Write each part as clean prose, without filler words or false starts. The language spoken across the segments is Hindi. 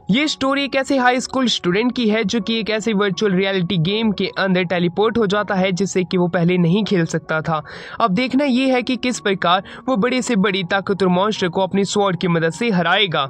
ये स्टोरी एक ऐसे हाई स्कूल स्टूडेंट की है जो कि एक ऐसे वर्चुअल रियलिटी गेम के अंदर टेलीपोर्ट हो जाता है जिससे कि वो पहले नहीं खेल सकता था। अब देखना ये है कि किस प्रकार वो बड़ी से बड़ी ताकतवर मॉन्स्टर को अपनी स्वॉर्ड की मदद से हराएगा।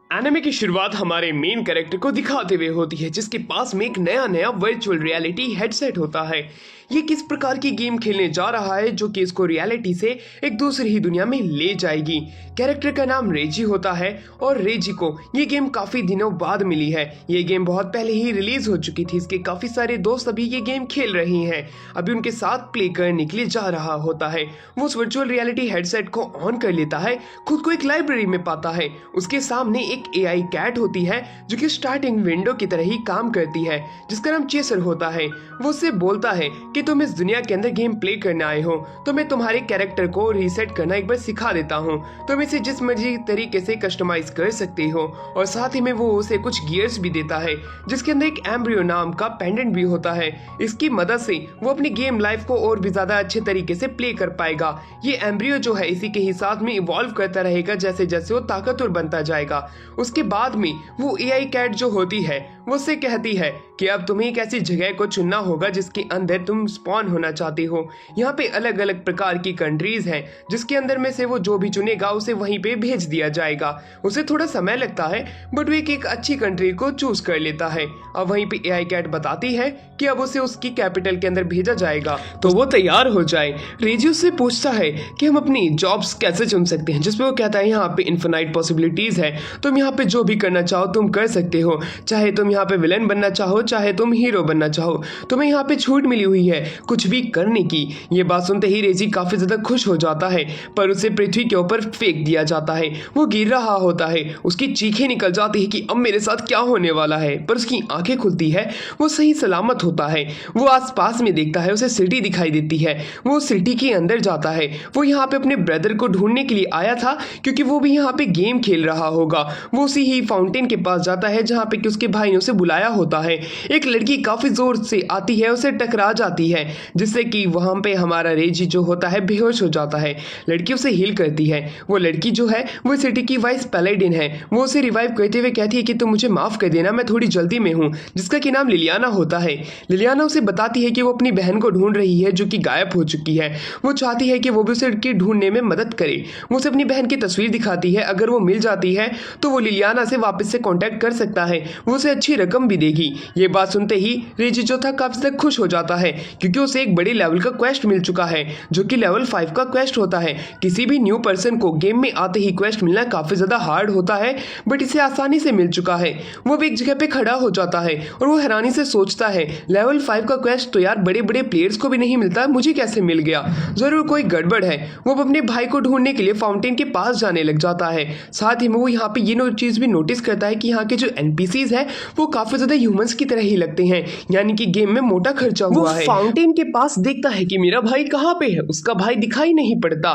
एनिमे की शुरुआत हमारे मेन कैरेक्टर को दिखाते हुए होती है जिसके पास में एक नया वर्चुअल रियलिटी हेडसेट होता है। ये किस प्रकार की गेम खेलने जा रहा है जो कि इसको रियलिटी से एक दूसरी ही दुनिया में ले जाएगी। कैरेक्टर का नाम रेजी होता है और रेजी को ये गेम काफी दिनों बाद मिली है। ये गेम बहुत पहले ही रिलीज हो चुकी थी। इसके काफी सारे दोस्त अभी ये गेम खेल रहे हैं। अभी उनके साथ प्ले करने के लिए जा रहा होता है। वो उस वर्चुअल रियलिटी हेडसेट को ऑन कर लेता है, खुद को एक लाइब्रेरी में पाता है। उसके सामने एक एआई कैट होती है जो कि स्टार्टिंग विंडो की तरह ही काम करती है, जिसका नाम चेसर होता है। वो उससे बोलता है कि तुम इस दुनिया के अंदर गेम प्ले करने आए हो तो मैं तुम्हारे कैरेक्टर को रीसेट करना एक बार सिखा देता हूँ। तुम इसे जिस मर्जी तरीके से कस्टमाइज कर सकते हो और साथ ही में वो उसे कुछ गियर्स भी देता है जिसके अंदर एक एम्ब्रियो नाम का पेंडेंट भी होता है। इसकी मदद से वो अपनी गेम लाइफ को और भी ज्यादा अच्छे तरीके से प्ले कर पाएगा। ये एम्ब्रियो जो है इसी के ही साथ में इवॉल्व करता रहेगा जैसे जैसे वो ताकतवर बनता जाएगा। उसके बाद में वो एआई कैट जो होती है वो उससे कहती है कि अब तुम्हें एक ऐसी जगह को चुनना होगा जिसके अंदर तुम स्पॉन होना चाहते हो। यहाँ पे अलग अलग प्रकार की कंट्रीज हैं जिसके अंदर में से वो जो भी चुनेगा उसे वहीं पे भेज दिया जाएगा। उसे थोड़ा समय लगता है बट वो एक अच्छी कंट्री को चूज कर लेता है। अब वहीं पे एआई कैट बताती है कि अब उसे उसकी कैपिटल के अंदर भेजा जाएगा तो वो तैयार हो जाए। रेजी उससे पूछता है कि हम अपनी जॉब्स कैसे चुन सकते हैं, जिसपे वो कहता है यहाँ पे इन्फिनाइट पॉसिबिलिटीज है, तुम यहाँ पे जो भी करना चाहो तुम कर सकते हो। चाहे तुम यहाँ पे विलन बनना चाहो, चाहे तुम हीरो बनना चाहो, तुम्हें यहाँ पे छूट मिली हुई है कुछ भी करने की। ये बात सुनते ही रेजी काफी ज्यादा खुश हो जाता है पर उसे पृथ्वी के ऊपर फेंक दिया जाता है। वो गिर रहा होता है, उसकी चीखें निकल जाती है कि अब मेरे साथ क्या होने वाला है, पर उसकी आंखें खुलती है, वो सही सलामत होता है। वो आसपास में देखता है, उसे सिटी दिखाई देती है। वो सिटी के अंदर जाता है। वो यहाँ पे अपने ब्रदर को ढूंढने के लिए आया था क्योंकि वो भी यहाँ पे गेम खेल रहा होगा। वो उसी ही फाउंटेन के पास जाता है जहाँ पे कि उसके भाई ने उसे बुलाया होता है। एक लड़की काफी जोर से आती है, उसे टकरा जाती है जिससे कि वहां पे हमारा रेजी जो होता है बेहोश हो जाता है। लड़की उसे हील करती है। वो लड़की जो है वो सिटी की वाइस पैलेडिन है। वो उसे रिवाइव करते हुए कहती है कि तुम मुझे माफ कर देना, मैं थोड़ी जल्दी में हूँ, जिसका कि नाम लिलियाना होता है। लिलियाना उसे बताती है कि वो अपनी बहन को ढूंढ रही है जो कि गायब हो चुकी है। वो चाहती है कि वो भी उसे ढूंढने में मदद करे। वो उसे अपनी बहन की तस्वीर दिखाती है, अगर वो मिल जाती है तो वो लिलियाना से वापस से कांटेक्ट कर सकता है, वो उसे अच्छी रकम भी देगी। ये बात सुनते ही रेजी जो था काफी ज्यादा खुश हो जाता है क्योंकि उसे एक बड़े लेवल का क्वेस्ट मिल चुका है जो कि लेवल 5 का क्वेस्ट होता है। किसी भी न्यू पर्सन को गेम में आते ही क्वेस्ट मिलना काफी ज्यादा हार्ड होता है बट इसे आसानी से मिल चुका है। वो भी एक जगह पे खड़ा हो जाता है और वो हैरानी से सोचता है लेवल 5 का क्वेस्ट तो यार बड़े बड़े प्लेयर्स को भी नहीं मिलता, मुझे कैसे मिल गया, जरूर कोई गड़बड़ है। वो अपने भाई को ढूंढने के लिए फाउंटेन के पास जाने लग जाता है। साथ ही में वो यहाँ पे ये चीज भी नोटिस करता है कि यहाँ के जो एनपीसीज है वो काफी ज्यादा ह्यूमंस की तरह ही लगते हैं, यानी कि गेम में मोटा खर्चा हुआ है। फाउंटेन के पास देखता है कि मेरा भाई कहाँ पे है, उसका भाई दिखाई नहीं पड़ता।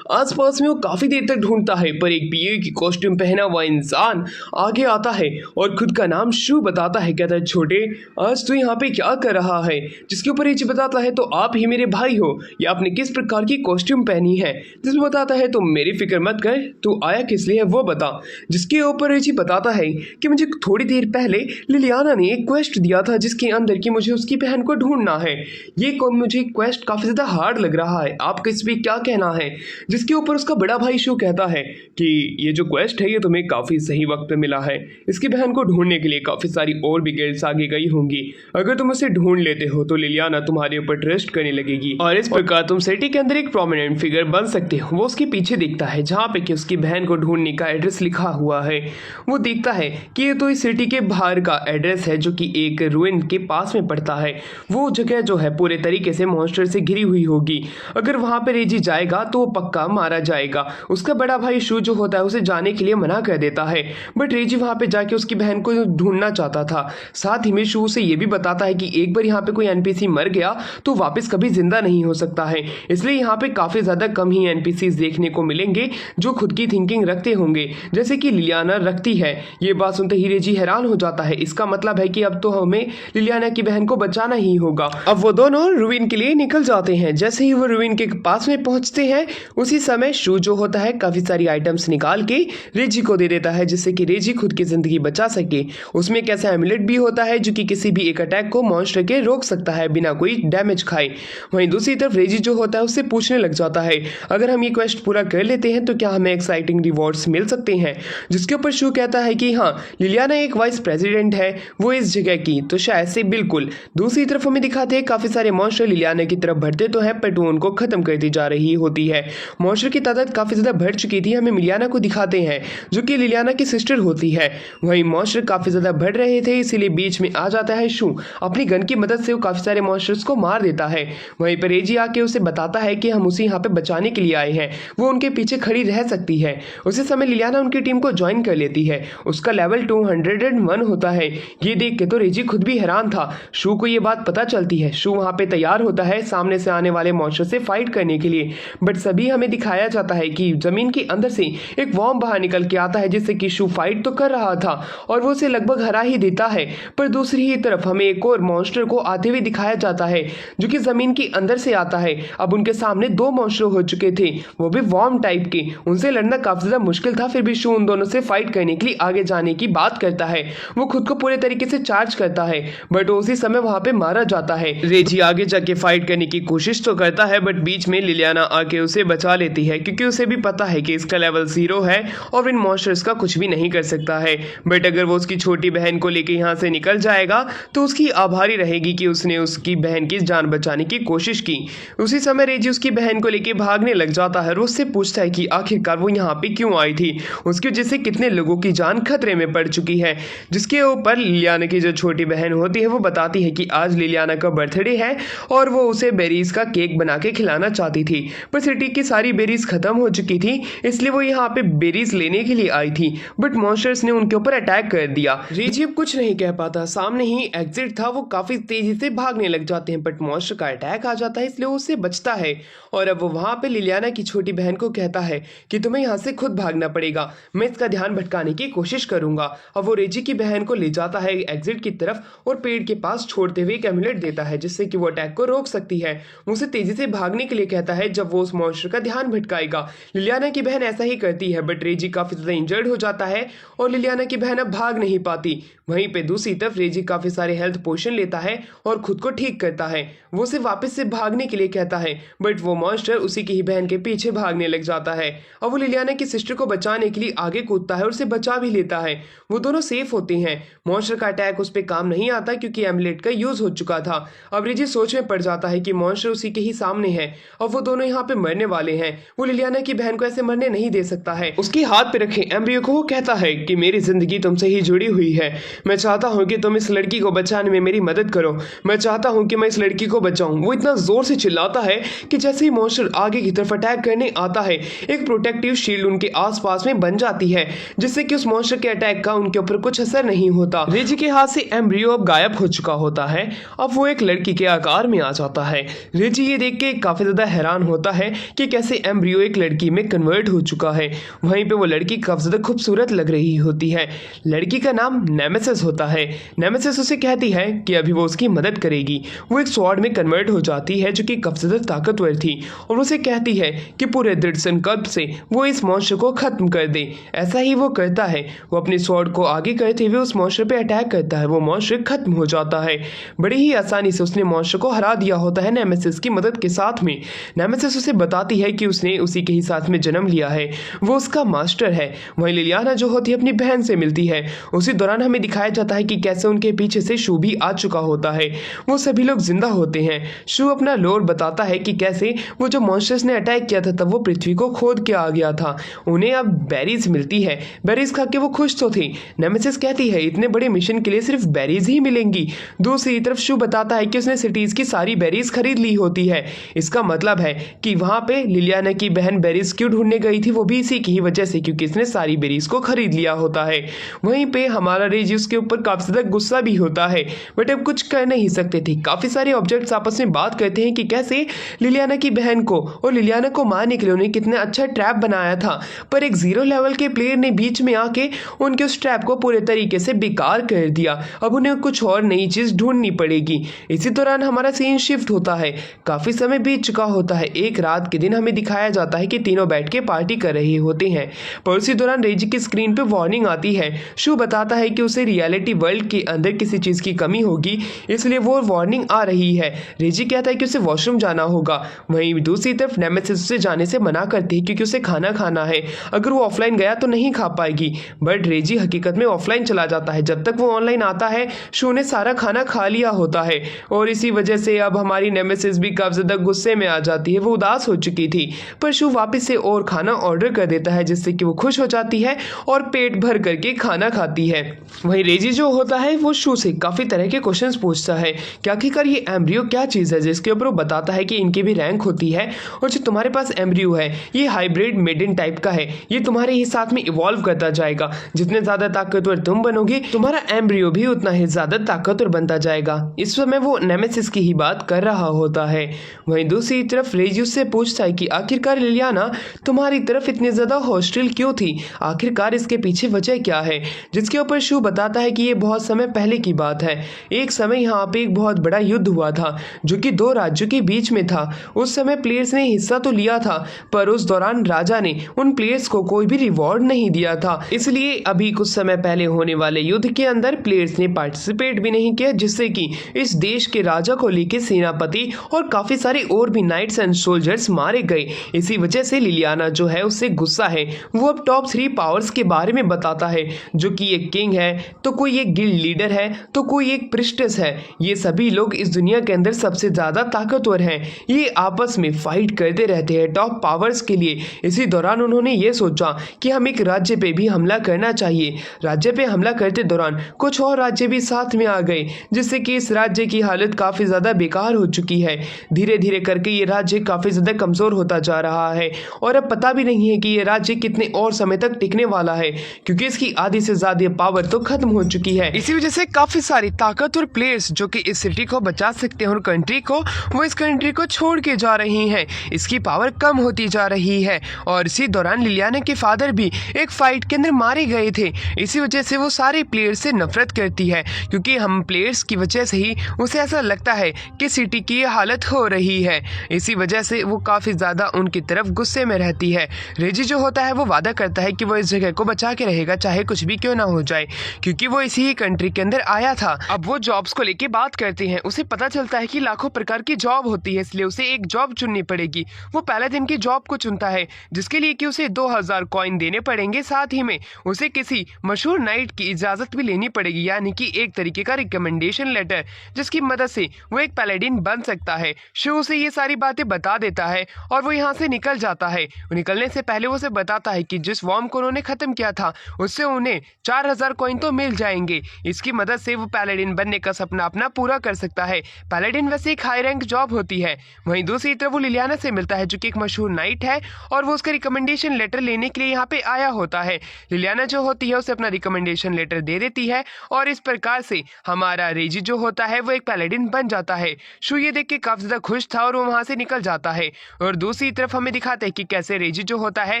आसपास में वो काफी देर तक ढूंढता है पर एक बीए की कॉस्ट्यूम पहना हुआ इंसान आगे आता है और खुद का नाम शू बताता है। कहता है छोटे आज तू यहाँ पे क्या कर रहा है, जिसके ऊपर रेजी बताता है तो आप ही मेरे भाई हो, या आपने किस प्रकार की कॉस्ट्यूम पहनी है, जिसमें बताता है तुम मेरी फिक्र मत कर, तू आया किस लिए है वो बता। जिसके ऊपर रेजी बताता है कि मुझे थोड़ी देर पहले लिलियाना ने एक क्वेस्ट दिया था जिसके अंदर कि मुझे उसकी बहन को ढूंढना है। ये मुझे क्वेस्ट काफी ज्यादा हार्ड लग रहा है, आपका इस पे क्या कहना है। जिसके ऊपर उसका बड़ा भाई शो कहता है कि ये जो क्वेस्ट है ये तुम्हें काफी सही वक्त पे मिला है, इसकी बहन को ढूंढने के लिए काफी सारी और भी गिल्ड्स आगे गई होंगी, अगर तुम उसे ढूंढ लेते हो तो लिलियाना तुम्हारे ऊपर ट्रस्ट करने लगेगी और इस प्रकार तुम सिटी के अंदर एक प्रोमिनेंट फिगर बन सकते हो। वो उसके पीछे देखता है जहाँ पे कि उसकी बहन को ढूंढने का एड्रेस लिखा हुआ है। वो देखता है कि ये तो इस सिटी के बाहर का एड्रेस है जो कि एक रूइन के पास में पड़ता है। वो जगह जो है पूरे तरीके से मॉन्स्टर से घिरी हुई होगी, अगर वहां पे रेजी जाएगा तो वो पक्का मारा जाएगा। उसका बड़ा भाई शू जो होता है उसे जाने के लिए मना कर देता है बट रेजी वहां पे जाके उसकी बहन को ढूंढना चाहता था। साथ ही में शू से ये भी बताता है कि एक बार यहाँ पे कोई एनपीसी मर गया तो वापस कभी जिंदा नहीं हो सकता है, इसलिए यहाँ पे काफी ज्यादा कम ही एनपीसीज देखने को मिलेंगे जो खुद की थिंकिंग रखते होंगे जैसे कि लिलियाना रखती है। ये बात सुनते ही रेजी हैरान हो जाता है, इसका मतलब है कि अब तो हमें लिलियाना की बहन को बचाना ही होगा। अब वो दोनों रूबिन के लिए निकल जाते हैं। जैसे ही वो रूबिन के पास में पहुंचते हैं उसी समय शू जो होता है काफी सारी आइटम्स निकाल के रेजी को दे देता है जिससे कि रेजी खुद की जिंदगी बचा सके। उसमें एक ऐसा एमुलेट भी होता है जो कि किसी भी एक अटैक को मॉन्स्टर के रोक सकता है बिना कोई डैमेज खाए। वहीं दूसरी तरफ रेजी जो होता है उससे पूछने लग जाता है अगर हम ये क्वेस्ट पूरा कर लेते हैं तो क्या हमें एक्साइटिंग रिवॉर्ड्स मिल सकते हैं, जिसके ऊपर शू कहता है कि हाँ, लिलियाना एक वाइस प्रेसिडेंट है वो इस जगह की, तो शायद से बिल्कुल। दूसरी तरफ हमें दिखाते हैं काफी सारे मॉन्स्टर लिलियाना की तरफ बढ़ते तो है पर वो उनको खत्म कर दी जा रही होती है। मॉन्स्टर की तादाद काफी ज्यादा बढ़ चुकी थी। हमें लिलियाना को दिखाते हैं जो कि लिलियाना की सिस्टर होती है। वहीं मॉन्स्टर काफी ज्यादा बढ़ रहे थे इसीलिए बीच में आ जाता है शू। अपनी गन की मदद से वो काफी सारे मॉन्स्टर्स को मार देता है। वहीं पर रेजी आके उसे बताता है कि हम उसे यहाँ पे बचाने के लिए आए हैं, वो उनके पीछे खड़ी रह सकती है। उसी समय लिलियाना उनकी टीम को ज्वाइन कर लेती है। उसका लेवल 201 होता है। ये देख के तो रेजी खुद भी हैरान था। शू को ये बात पता चलती है। शू वहाँ पे तैयार होता है सामने से आने वाले मॉन्स्टर से फाइट करने के लिए, बट सभी हमें दिखाया जाता है कि जमीन के अंदर से एक वॉर्म बाहर निकल के आता है जिससे कि शू फाइट तो कर रहा था और वो उसे लगभग हरा ही देता है। पर दूसरी ही तरफ हमें एक और मॉन्स्टर को आते हुए दिखाया जाता है जो कि जमीन के अंदर से आता है। अब उनके सामने दो मॉन्स्टर हो चुके थे, वो भी वॉर्म टाइप के। उनसे लड़ना काफी ज्यादा मुश्किल था, फिर भी शू उन दोनों से फाइट करने के लिए आगे जाने की बात करता है। वो खुद को पूरे तरीके से चार्ज करता है बट उसी समय वहां पे मारा जाता है। रेजी आगे जाके फाइट करने की कोशिश तो करता है बट बीच में लिलियाना आके उसे बचा लेती है क्योंकि उसे भी पता है कि इसका लेवल 0 है और इन मॉन्स्टर्स का कुछ भी नहीं कर सकता है। बट अगर वो उसकी छोटी बहन को लेके यहाँ से निकल जाएगा तो उसकी आभारी रहेगी कि उसने उसकी बहन की जान बचाने की कोशिश की। उसी समय रेजी उसकी बहन को लेके भागने लग जाता है और उससे पूछता है कि आखिरकार वो यहाँ पे क्यों आई थी, उसकी वजह से कितने लोगों की जान खतरे में पड़ चुकी है। जिसके ऊपर लिलियाना की जो छोटी बहन होती है वो बताती है कि आज लिलियाना का बर्थडे है और वो उसे बेरीज का केक बना के खिलाना चाहती थी, पर सिटी की सारी बेरीज खत्म हो चुकी थी इसलिए वो यहाँ पे बेरीज लेने के लिए आई थी बट मॉन्स्टर्स ने उनके ऊपर अटैक कर दिया। रेजी अब कुछ नहीं कह पाता, सामने ही एग्जिट था, वो काफी तेजी से भागने लग जाते हैं बट मॉन्स्टर का अटैक आ जाता है इसलिए वो उससे बचता है। और अब वो वहां पे लिलियाना की छोटी बहन को कहता है कि तुम्हें यहाँ से खुद भागना पड़ेगा, मैं इसका ध्यान भटकाने की कोशिश करूंगा। अब वो रेजी की बहन को ले जाता है एग्जिट की तरफ और पेड़ के पास छोड़ते हुए एक एमुलेट देता है जिससे कि वो अटैक को रोक सकती है। उसे तेजी से भागने के लिए कहता है जब वो उस मॉन्स्टर का ध्यान भटकाएगा। लिलियाना की बहन ऐसा ही करती है बट रेजी काफी ज्यादा इंजर्ड हो जाता है और लिलियाना की बहन अब भाग नहीं पाती। वहीं पे दूसरी तरफ रेजी काफी सारे हेल्थ पोशन लेता है और खुद को ठीक करता है। वो उसे वापस से भागने के लिए कहता है बट वो मॉन्स्टर उसी की ही बहन के पीछे भागने लग जाता है। अब वो लिलियाना की सिस्टर को बचाने के लिए आगे कूदता है और उसे बचा भी लेता है। वो दोनों सेफ होते हैं। मॉन्स्टर का अटैक उस पर काम नहीं आता क्योंकि एमुलेट का यूज हो चुका था। अब रेजी सोच में पड़ जाता है कि मॉन्स्टर उसी के ही सामने है और वो दोनों यहाँ पे मरने वाले हैं। वो लिलियाना की बहन को ऐसे मरने नहीं दे सकता है। उसके हाथ पे रखे एम्ब्रियो को वो कहता है कि मेरी जिंदगी तुमसे ही जुड़ी हुई है, मैं चाहता हूँ कि तुम इस लड़की को बचाने में मेरी मदद करो, मैं चाहता हूँ कि मैं इस लड़की को बचाऊं। वो इतना जोर से चिल्लाता है कि जैसे ही मॉन्स्टर आगे की तरफ अटैक करने आता है एक प्रोटेक्टिव शील्ड उनके आसपास में बन जाती है जिससे कि उस मॉन्स्टर के अटैक का उनके ऊपर कुछ असर नहीं होता। रेजी के हाथ से एम्ब्रियो अब गायब हो चुका होता है। अब वो एक लड़की के आकार में आ जाता है। रेजी ये देख के काफी ज्यादा हैरान होता है कि कैसे एम्ब्रियो एक लड़की में कन्वर्ट हो चुका है। वहीं पे वो लड़की काफी ज्यादा खूबसूरत लग रही होती है। लड़की का नाम नेमेसिस होता है। नेमेसिस उसे कहती है कि अभी वो उसकी मदद करेगी। वो एक स्वॉर्ड में कन्वर्ट हो जाती है जो कि काफी ज्यादा ताकतवर थी और उसे कहती है कि पूरे दृढ़ संकल्प से वो इस मॉन्स्टर को खत्म कर दे। ऐसा ही वो करता है। वो अपने स्वॉर्ड को आगे करते हुए उस मॉन्स्टर पे अटैक करता है। वो मॉन्स्टर खत्म हो जाता है। बड़ी ही आसानी से उसने मॉन्स्टर को हरा दिया होता है नेमेसिस की मदद के साथ में। नेमेसिस उसे बताती है कि उसने उसी के ही साथ में जन्म लिया है, वो उसका मास्टर है। वहीं लिलियाना जो होती है अपनी बहन से मिलती है। उसी दौरान हमें दिखाया जाता है कि कैसे उनके पीछे से शू भी आ चुका होता है। वो सभी लोग जिंदा होते हैं। शू अपना लोर बताता है कि कैसे वो जो मॉन्स्टर्स ने अटैक किया था तब वो पृथ्वी को खोद के आ गया था। उन्हें अब बेरीज मिलती है। बेरीज खा के वो खुश तो थे। नेमेसिस कहती है इतने बड़े मिशन के लिए सिर्फ बेरीज ही मिलेंगी। दूसरी तरफ शू बताता है कि उसने सिटीज की सारी बेरीज खरीद ली होती है। इसका मतलब है कि वहां पे लिलियाना की बहन बेरीज क्यों ढूंढने गई थी, वो भी इसी की ही वजह से, क्योंकि इसने सारी बेरीज को खरीद लिया होता है। वहीं पे हमारा रेजी उसके ऊपर काफी ज्यादा गुस्सा भी होता है बट अब कुछ कर नहीं सकते थे। काफी सारे ऑब्जेक्ट्स आपस में बात करते हैं कि कैसे लिलियाना की बहन को और लिलियाना को मारने के लिए उन्हें कितना अच्छा ट्रैप बनाया था, पर एक 0 लेवल के प्लेयर ने बीच में आके उनके उस ट्रैप को पूरे तरीके से बेकार कर दिया। अब उन्हें कुछ और नई चीज ढूंढनी पड़ेगी। इसी दौरान दौरान हमारा सीन शिफ्ट होता है। काफी समय बीत चुका होता है। एक रात के दिन हमें दिखाया जाता है कि तीनों बैठ के पार्टी कर रहे होते हैं, पर उसी दौरान रेजी की स्क्रीन पे वार्निंग आती है। शू बताता है कि उसे रियलिटी वर्ल्ड के अंदर किसी चीज की कमी होगी, इसलिए वो वार्निंग आ रही है। रेजी कहता है कि उसे वॉशरूम जाना होगा। वहीं दूसरी तरफ नेमेसिस उसे जाने से मना करती है क्योंकि उसे खाना खाना है। अगर वो ऑफलाइन गया तो नहीं खा पाएगी, बट रेजी हकीकत में ऑफलाइन चला जाता है। जब तक वो ऑनलाइन आता है, शू ने सारा खाना खा लिया होता है और इसी वजह से अब हमारी नेमेसिस भी काफी ज्यादा गुस्से में आ जाती है। वो उदास हो चुकी थी, पर शू वापस से और खाना ऑर्डर कर देता है, जिससे कि वो खुश हो जाती है और पेट भर करके खाना खाती है। वहीं रेजी जो होता है वो शू से काफी तरह के क्वेश्चंस पूछता है कि आखिरकार ये एम्ब्रियो क्या चीज है, जिसके ऊपर वो बताता है कि इनकी भी रैंक होती है और जो तुम्हारे पास एम्ब्रियो है ये हाइब्रिड मेडन टाइप का है। ये तुम्हारे ही साथ में इवॉल्व करता जाएगा। जितने ज्यादा ताकतवर तुम बनोगे, तुम्हारा एम्ब्रियो भी उतना ही ज्यादा ताकतवर बनता जाएगा। इस समय वो नेमेसिस की ही बात कर रहा होता है। वहीं दूसरी तरफ रेजी उससे पूछता है कि आखिरकार लिलियाना तुम्हारी तरफ इतनी ज्यादा हॉस्टिल क्यों थी, आखिरकार इसके पीछे वजह क्या है। जिसके ऊपर शू बताता है कि ये बहुत समय पहले की बात है। एक समय यहाँ पे एक बहुत बड़ा युद्ध हुआ था जो कि दो राज्यों के बीच में था। उस समय प्लेयर्स ने हिस्सा तो लिया था, पर उस दौरान राजा ने उन प्लेयर्स को कोई भी रिवॉर्ड नहीं दिया था। इसलिए अभी कुछ समय पहले होने वाले युद्ध के अंदर प्लेयर्स ने पार्टिसिपेट भी नहीं किया, जिससे कि इस देश के राजा को लेकर सेनापति और काफी सारे और भी नाइट्स एंड सोल्जर्स मारे गए। इसी वजह से लिलियाना जो है उससे गुस्सा है। वो अब टॉप 3 पावर्स के बारे में बताता है, जो कि एक किंग है, तो कोई एक गिल्ड लीडर है, तो कोई एक प्रिस्टेस है। ये सभी लोग इस दुनिया के अंदर सबसे ज्यादा ताकतवर हैं। ये आपस में फाइट करते रहते हैं टॉप पावर्स के लिए। इसी दौरान उन्होंने ये सोचा कि हम एक राज्य पे भी हमला करना चाहिए। राज्य पे हमला करते दौरान कुछ और राज्य भी साथ में आ गए, जिससे कि इस राज्य की हालत काफी ज्यादा बेकार हो चुकी है। धीरे धीरे करके ये राज्य काफी ज्यादा कमजोर होता जा रहा है और अब पता भी नहीं है कि ये राज्य कितने और समय तक टिकने वाला है, क्योंकि इसकी आधी से ज्यादा पावर तो खत्म हो चुकी है। इसी वजह से काफी सारे ताकतवर प्लेयर्स जो कि इस सिटी को बचा सकते हैं और कंट्री को, वो इस कंट्री को छोड़ के जा रही हैं। इसकी पावर कम होती जा रही है और इसी दौरान लिलियाना के फादर भी एक फाइट के अंदर मारे गए थे। इसी वजह से वो सारे प्लेयर्स से नफरत करती है, क्योंकि हम प्लेयर्स की वजह से ही उसे ऐसा लगता है कि सिटी की हालत हो रही है। इसी वजह से वो काफी ज्यादा उनकी तरफ गुस्से में रहती है। रेजी जो होता है वो वादा करता है कि वो इस जगह को बचा के रहेगा, चाहे कुछ भी क्यों ना हो जाए, क्योंकि वो इसी ही कंट्री के अंदर आया था। अब वो जॉब्स को लेके बात करते हैं। उसे पता चलता है कि लाखों प्रकार की जॉब होती है, इसलिए उसे एक जॉब चुननी पड़ेगी। वो पहले दिन की जॉब को चुनता है, जिसके लिए कि उसे 2000 कॉइन देने पड़ेंगे। साथ ही में उसे किसी मशहूर नाइट की इजाजत भी लेनी पड़ेगी, यानी कि एक तरीके का रिकमेंडेशन लेटर, जिसकी मदद से वो एक पैलेडिन बन सकता है। शो उसे ये सारी बातें बता देता है और वो यहाँ से निकल जाता है। निकलने से पहले वो उसे बताता है कि जिस वॉर्म को उन्होंने खत्म किया था उससे उन्हें 4000 कॉइन तो मिल जाएंगे। इसकी मदद से वो पैलेडिन बनने का सपना अपना पूरा कर सकता है। पैलेडिन वैसे एक हाई रैंक जॉब होती है। वहीं दूसरी तरफ वो लिलियाना से मिलता है, जो कि एक मशहूर नाइट है और वो उसका रिकमेंडेशन लेटर लेने के लिए यहाँ पे आया होता है। लिलियाना जो होती है उसे अपना रिकमेंडेशन लेटर दे देती है और इस प्रकार से हमारा रेजी जो होता है वो एक पैलेडिन बन जाता है। शू ये देख के काफी ज्यादा खुश था और वो वहां से निकल जाता है। और दूसरी तरफ हमें दिखाते हैं कि कैसे रेजी जो होता है